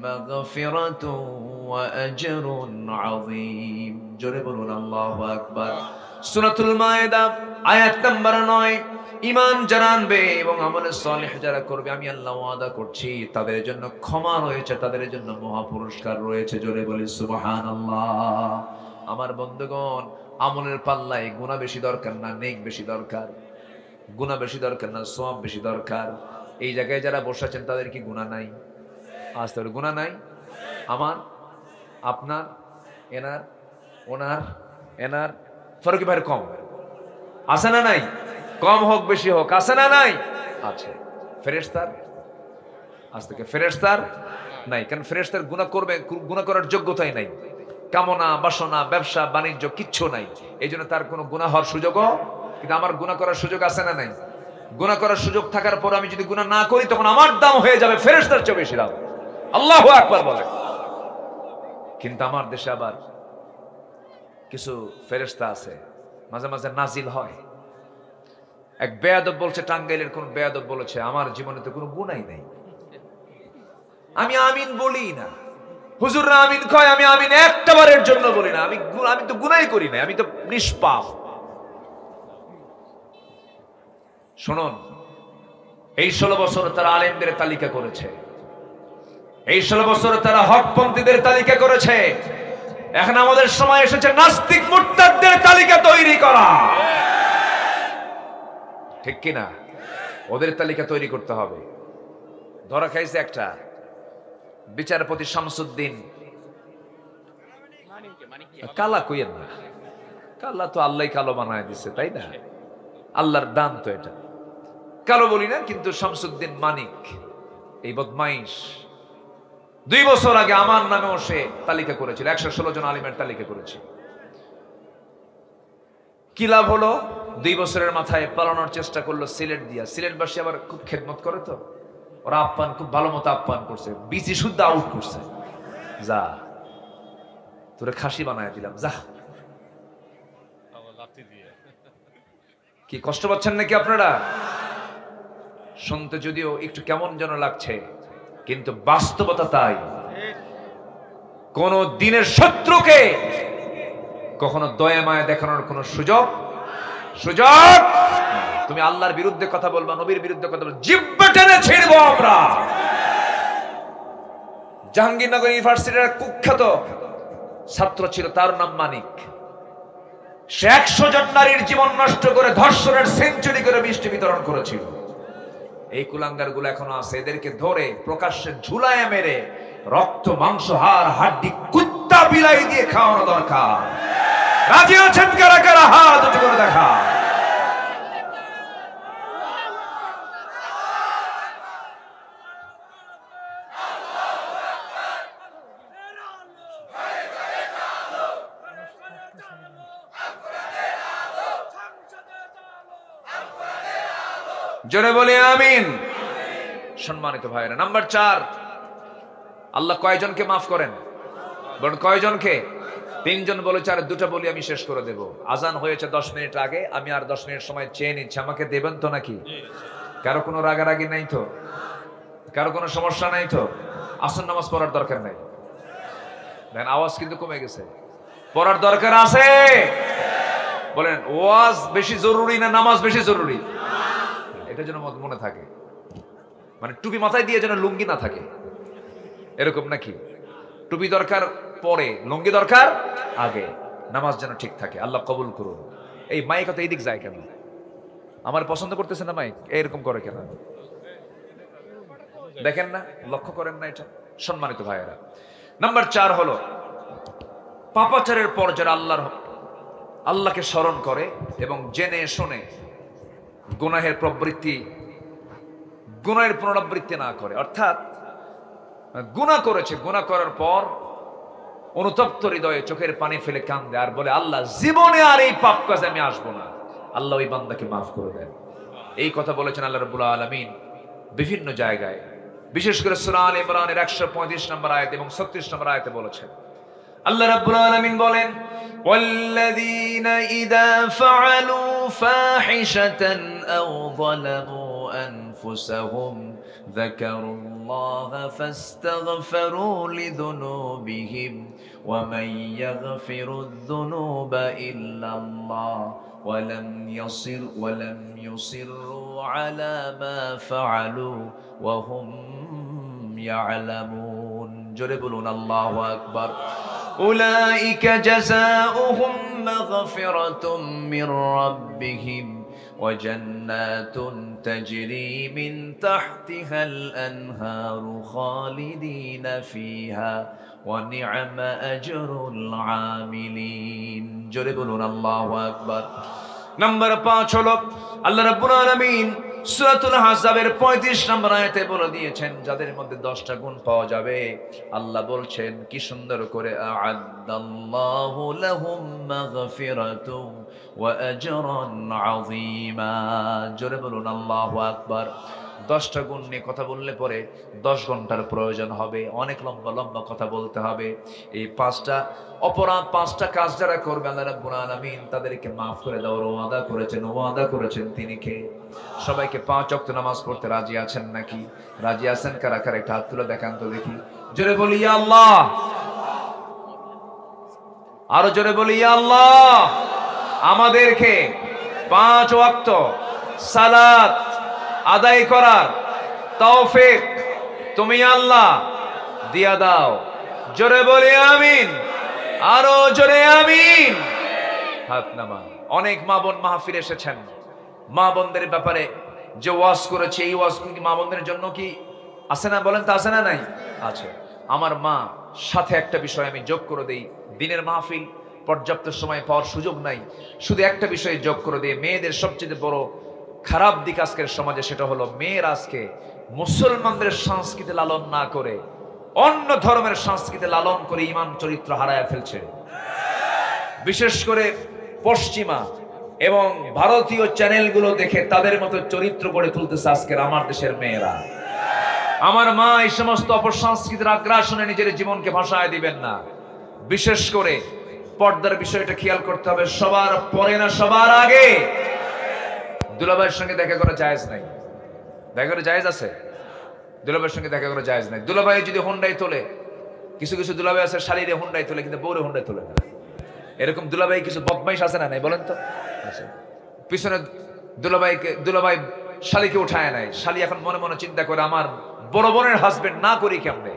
মাগফিরাতুন ওয়া আজরুন আযীম। জোরে বলুন আল্লাহু আকবার। সূরাতুল মায়েদা আয়াত নাম্বার 9। ঈমান যারা আনবে এবং আমলে সালেহ যারা করবে, আমি আল্লাহ ওয়াদা করছি তাদের জন্য ক্ষমা রয়েছে, তাদের জন্য মহা পুরস্কার রয়েছে। জোরে বলি সুবহানাল্লাহ। আমার বন্ধুগণ, আমলের পাল্লায় গুনাহ বেশি দরকার না নেক বেশি দরকার? গুনাহ বেশি দরকার না সওয়াব বেশি দরকার? এই জায়গায় যারা বসে আছেন তাদের কি গুনাহ নাই? আজ তাদের গুনাহ নাই? আমার, আপনার, এনার, ওনার, এনার ফারুকি ভাইয়ের কম আছে না নাই? কম হোক বেশি হোক, আছে না নাই? আছে। ফেরেশতার আজ থেকে ফেরেশতার নাই, কারণ ফেরেশতার গুনাহ করবে, গুনাহ করার যোগ্যতাই নাই। কামনা বাসনা ব্যবসা বাণিজ্য কিচ্ছু নাই, এই জন্য তার কোনো গুনাহ হওয়ার সুযোগও। কিন্তু আমার গুনাহ করার সুযোগ আছে না নাই? গুনাহ করার সুযোগ থাকার পর আমি যদি গুনাহ না করি, তখন আমার দাম হয়ে যাবে ফেরেশতার চেয়ে বেশি দাম। আল্লাহু আকবার বলে। কিন্তু আমার দেশে আবার কিছু ফেরেশতা আছে, মাঝে মাঝে নাজিল হয়। এক বেয়াদব বলছে, টাঙ্গাইলের কোন বেয়াদব বলেছে, আমার জীবনে তো কোনো গুনাহই নেই, আমি আমিন বলি না। হুজুররা আমিন কয়, আমি আমিন একটা বারের জন্য বলি না। আমি তো গুনাহই করি না, আমি তো নিষ্পাপ। শুনুন, এই 16 বছর তারা আলেমদের তালিকা করেছে। এই 16 বছরে তারা হকপন্থীদের তালিকা করেছে। এখন আমাদের সময় এসেছে নাস্তিক মুরতাদদের তালিকা তৈরি করা, ঠিক কিনা? ওদের তালিকা তৈরি করতে হবে। ধরা খাইছে একটা বিচারপতি শামসুদ্দিন, কালা কইয়েন না, কালা তো আল্লাহ কালো বানায় দিছে, তাই না? আল্লাহর দান তো এটা, কালো বলি না, কিন্তু শামসুদ্দিন মানিক এই বদমাইশ 2 বছর আগে আমার নামেও সে তালিকা করেছিল, 116 জন আলিমের তালিকা করেছিল। কি লাভ হলো? 2 বছরের মাথায় পালানোর চেষ্টা করলো সিলেট দিয়া। সিলেটবাসী আবার খুব খেদমত করে, তো ওরা আপ্যায়ন খুব ভালো মতো আপ্যায়ন করছে, বিসি শুদ্ধ আউট করছে। যা তোরে খাসি বানায় দিলাম, যা। কি কষ্ট পাচ্ছেন নাকি আপনারা? শুনতে যদিও একটু কেমন যেন লাগছে, কিন্তু বাস্তবতা তাই। কোন দিনের শত্রুকে কখনো দয়া মায়া দেখানোর কোন সুযোগ তুমি আল্লাহর বিরুদ্ধে কথা বলবা, নবীর বিরুদ্ধে কথা বলবা, জিহ্বা টেনে ছিড়বো আমরা। জাহাঙ্গীরনগর ইউনিভার্সিটির কুখ্যাত ছাত্র ছিল, তার নাম মানিক। সে 100 জন নারীর জীবন নষ্ট করে ধর্ষণের সেঞ্চুরি করে মিষ্টি বিতরণ করেছিল। এই কুলাঙ্গার গুলো এখনো আছে, এদেরকে ধরে প্রকাশ্যে ঝুলায় মেরে রক্ত মাংস হাড় হাড্ডি কুত্তা বিলাই দিয়ে খাওয়ানো দরকার। রাজি আছেন কারা কারা? হাত উঁচু করে দেখা। জোরে বলি আমিন। সম্মানিত ভাইরা, নাম্বার 4, আল্লাহ কয়জনকে মাফ করেন? বলুন কয়জনকে? 3 জন বলেছে, আর 2টা বলি আমি শেষ করে দেব। আজান হয়েছে 10 মিনিট আগে, আমি আর 10 মিনিট সময় চেয়ে নিচ্ছি, আমাকে দেবেন তো নাকি? কারো কোনো রাগারাগি নাই তো? কারো কোনো সমস্যা নাই তো? আসর নামাজ পড়ার দরকার নাই? দেখেন আওয়াজ কিন্তু কমে গেছে। পড়ার দরকার আছে? বলেন ওয়াজ বেশি জরুরি না নামাজ বেশি জরুরি? এটা যেন মনে থাকে, মানে টুপি মাথায় দিয়ে যেন লুঙ্গি না থাকে, এরকম নাকি? টুপি দরকার পরে, লুঙ্গি দরকার আগে, নামাজ যেন ঠিক থাকে। আল্লাহ কবুল করুন। এই মাইক তো এইদিক যায় কেন? আমার পছন্দ করতেছে না মাইক, এরকম করে কেন? দেখেন না, লক্ষ্য করেন না এটা? সম্মানিত ভাইয়েরা, নাম্বার 4 হলো পাপাচারের পর যারা আল্লাহকে স্মরণ করে এবং জেনে শুনে গুনাহের পুনরাবৃত্তি না করে, অর্থাৎ গুনাহ করেছে, গুনাহ করার পর অনুতপ্ত হৃদয়ে চোখের পানি ফেলে কান্দে আর বলে, আল্লাহ জীবনে আর এই পাপ কাজে আমি আসবো না, আল্লাহ ওই বান্দাকে মাফ করে দেন। এই কথা বলেছেন আল্লাহ রাব্বুল আলামিন বিভিন্ন জায়গায়, বিশেষ করে সূরা আলে ইমরানের 135 নম্বর আয়াত এবং 36 নম্বর আয়াতে বলেছেন। আল্লাহ রাব্বুল আলামিন বলেন, ওয়াল্লাযীনা ইযা ফাআলু ফাহিশাতান আও যালামু আনফুসাহুম যাকারুল্লাহা ফাস্তাগফিরু লিযুনুবিহিম ওয়া মান ইয়াগফিরুয-যুনুবা ইল্লাল্লাহ ওয়ালাম ইউসিররু আলা মা ফাআলু ওয়া হুম ইয়ালামুন। জোরে বলুন আল্লাহু আকবার। উলাইকা জাযাউহুম মাগফিরাতুম মির রাব্বিহিম ওয়া জান্নাতুন তাজরি মিন তাহতিহাল আনহারু খালিদিনা ফিহা ওয়া নি'মা আজরুল আমিলিন। জোরে বলুন আল্লাহু আকবার। নাম্বার 5 হলো আল্লাহ রাব্বুল আলামিন সূরাতুল আহজাবের 35 নম্বর আয়াতে বলে দিয়েছেন, যাদের মধ্যে 10টা গুণ পাওয়া যাবে। আল্লাহ বলছেন কি সুন্দর করে, আ'আদাল্লাহু লাহুম মাগফিরাতুন ওয়া আজরান আযীমা। জোরে বলুন আল্লাহু আকবার। 10টা গুণ নিয়ে কথা বললে পরে 10 ঘন্টার প্রয়োজন হবে, অনেক লম্বা লম্বা কথা বলতে হবে। এই 5টা অপরাধ, 5টা কাজ যারা করবে আল্লাহ রাব্বুল আলামিন তাদেরকে মাফ করে দেওয়ার ওয়াদা করেছেন তিনি কে? সবাইকে 5 ওয়াক্ত নামাজ পড়তে রাজি আছেন নাকি? রাজি আছেন কারা কারা? একটা হাত তুলে দেখান তো দেখি। জোরে বলি ইয়া আল্লাহ। আরো জোরে বলি ইয়া আল্লাহ। আমাদেরকে 5 ওয়াক্ত সালাত আদায় করার তৌফিক তুমি আল্লাহ দিয়া দাও। জোরে বলি আমিন, আরো জোরে আমিন। হাত নামান। অনেক মা বোন মাহফিলে এসেছেন, মা বোনদের ব্যাপারে যে ওয়াজ করেছে এই ওয়াজ কি মা বোনদের জন্য কি আছে না? বলেন তো আছে না? নাই আছে। আমার মা সাথে একটা বিষয় আমি যোগ করে দেই, দিনের মাহফিল পর্যাপ্ত সময় পাওয়ার সুযোগ নাই, শুধু একটা বিষয়ে যোগ করে দিই। মেয়েদের সবচেয়ে বড় খারাপ দিক আজকের সমাজে, সেটা হলো মেয়ের আজকে মুসলমানদের সংস্কৃতি লালন না করে অন্য ধর্মের সংস্কৃতি লালন করে ইমান চরিত্র হারায় ফেলছে। বিশেষ করে পশ্চিমা এবং ভারতীয় চ্যানেলগুলো দেখে তাদের মতো চরিত্র গড়ে তুলতেছে আজকের আমার দেশের মেয়েরা। আমার মা এই সমস্ত অপসংস্কৃতির আগ্রাসনে নিজের জীবনকে ভাসায় দিবেন না। বিশেষ করে পর্দার বিষয়টা খেয়াল করতে হবে, সবার পরে না সবার আগে। দুলাভাইয়ের সঙ্গে দেখা করা জায়েজ নাই, দেখা করা জায়েজ আছে? দুলাভাইয়ের সঙ্গে দেখা করা জায়েজ নাই। দুলাভাই যদি হুন্ডাই তোলে, কিছু কিছু দুলাভাই আছে শালীরে হুন্ডাই তোলে কিন্তু বউরে হুন্ডাই তোলে না। এরকম দুলাভাই কিছু বদমাইশ আছে না? নাই বলেন তো। পিছনে দুলাভাই শালীকে উঠায় নাই, শালী এখন মনে মনে চিন্তা করে আমার বড় বোনের হাজবেন্ড না করি কেমনে।